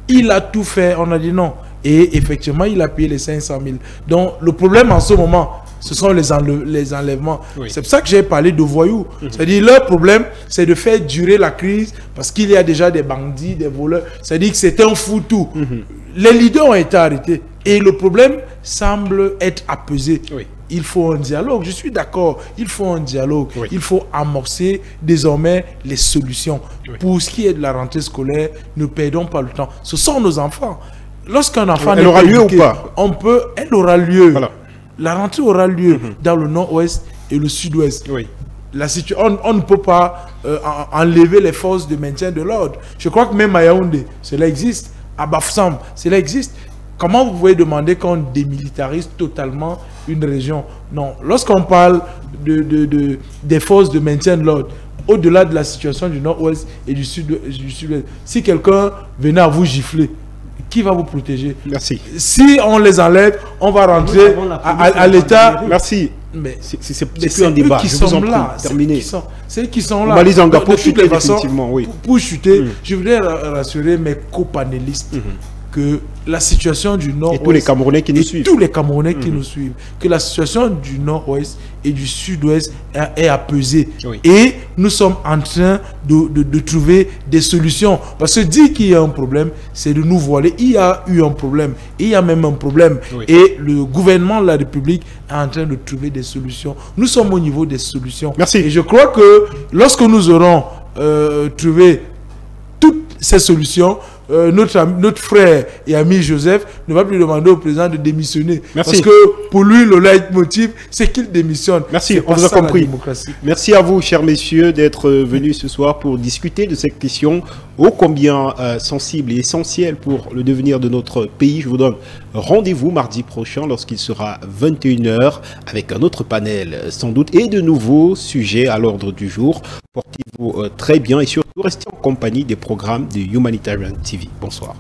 Il a tout fait, on a dit non. Et effectivement, il a payé les 500 000. Donc, le problème en ce moment, ce sont les enlèvements. C'est pour ça que j'ai parlé de voyous. C'est-à-dire, leur problème, c'est de faire durer la crise parce qu'il y a déjà des bandits, des voleurs. C'est-à-dire que c'est un foutu. Les leaders ont été arrêtés. Et le problème semble être apaisé. Il faut un dialogue. Je suis d'accord. Il faut un dialogue. Il faut amorcer désormais les solutions. Pour ce qui est de la rentrée scolaire, ne perdons pas le temps. Ce sont nos enfants. Lorsqu'un enfant
elle aura lieu ou pas?
Elle aura lieu. Voilà. La rentrée aura lieu dans le Nord-Ouest et le Sud-Ouest. On ne peut pas enlever les forces de maintien de l'ordre. Je crois que même à Yaoundé, cela existe. À Bafoussam, cela existe. Comment vous pouvez demander qu'on démilitarise totalement une région? Non. Lorsqu'on parle des forces de maintien de l'ordre, au-delà de la situation du Nord-Ouest et du Sud-Ouest, si quelqu'un venait à vous gifler, qui va vous protéger?
Merci.
Si on les enlève, on va rentrer à l'État.
Merci.
Mais
c'est plus un débat.
Qui sont là. C'est eux qui sont là.
Pour chuter, effectivement,
pour chuter, je voudrais rassurer mes copanélistes que la situation du Nord-Ouest...
Et tous les Camerounais qui nous suivent.
Tous les Camerounais qui nous suivent. Que la situation du Nord-Ouest et du Sud-Ouest est apaisée. Et nous sommes en train de trouver des solutions. Parce que dire qu'il y a un problème, c'est de nous voiler. Il y a eu un problème. Et il y a même un problème. Et le gouvernement de la République est en train de trouver des solutions. Nous sommes au niveau des solutions.
Merci.
Et je crois que lorsque nous aurons trouvé toutes ces solutions, notre frère et ami Joseph ne va plus demander au président de démissionner.
Merci.
Parce que pour lui, le leitmotiv, c'est qu'il démissionne.
Merci, on vous a compris. Merci à vous, chers messieurs, d'être venus ce soir pour discuter de cette question ô combien sensible et essentielle pour le devenir de notre pays. Je vous donne rendez-vous mardi prochain lorsqu'il sera 21 h avec un autre panel sans doute et de nouveaux sujets à l'ordre du jour. Portez-vous très bien et surtout restez en compagnie des programmes de Humanitarian TV. Bonsoir.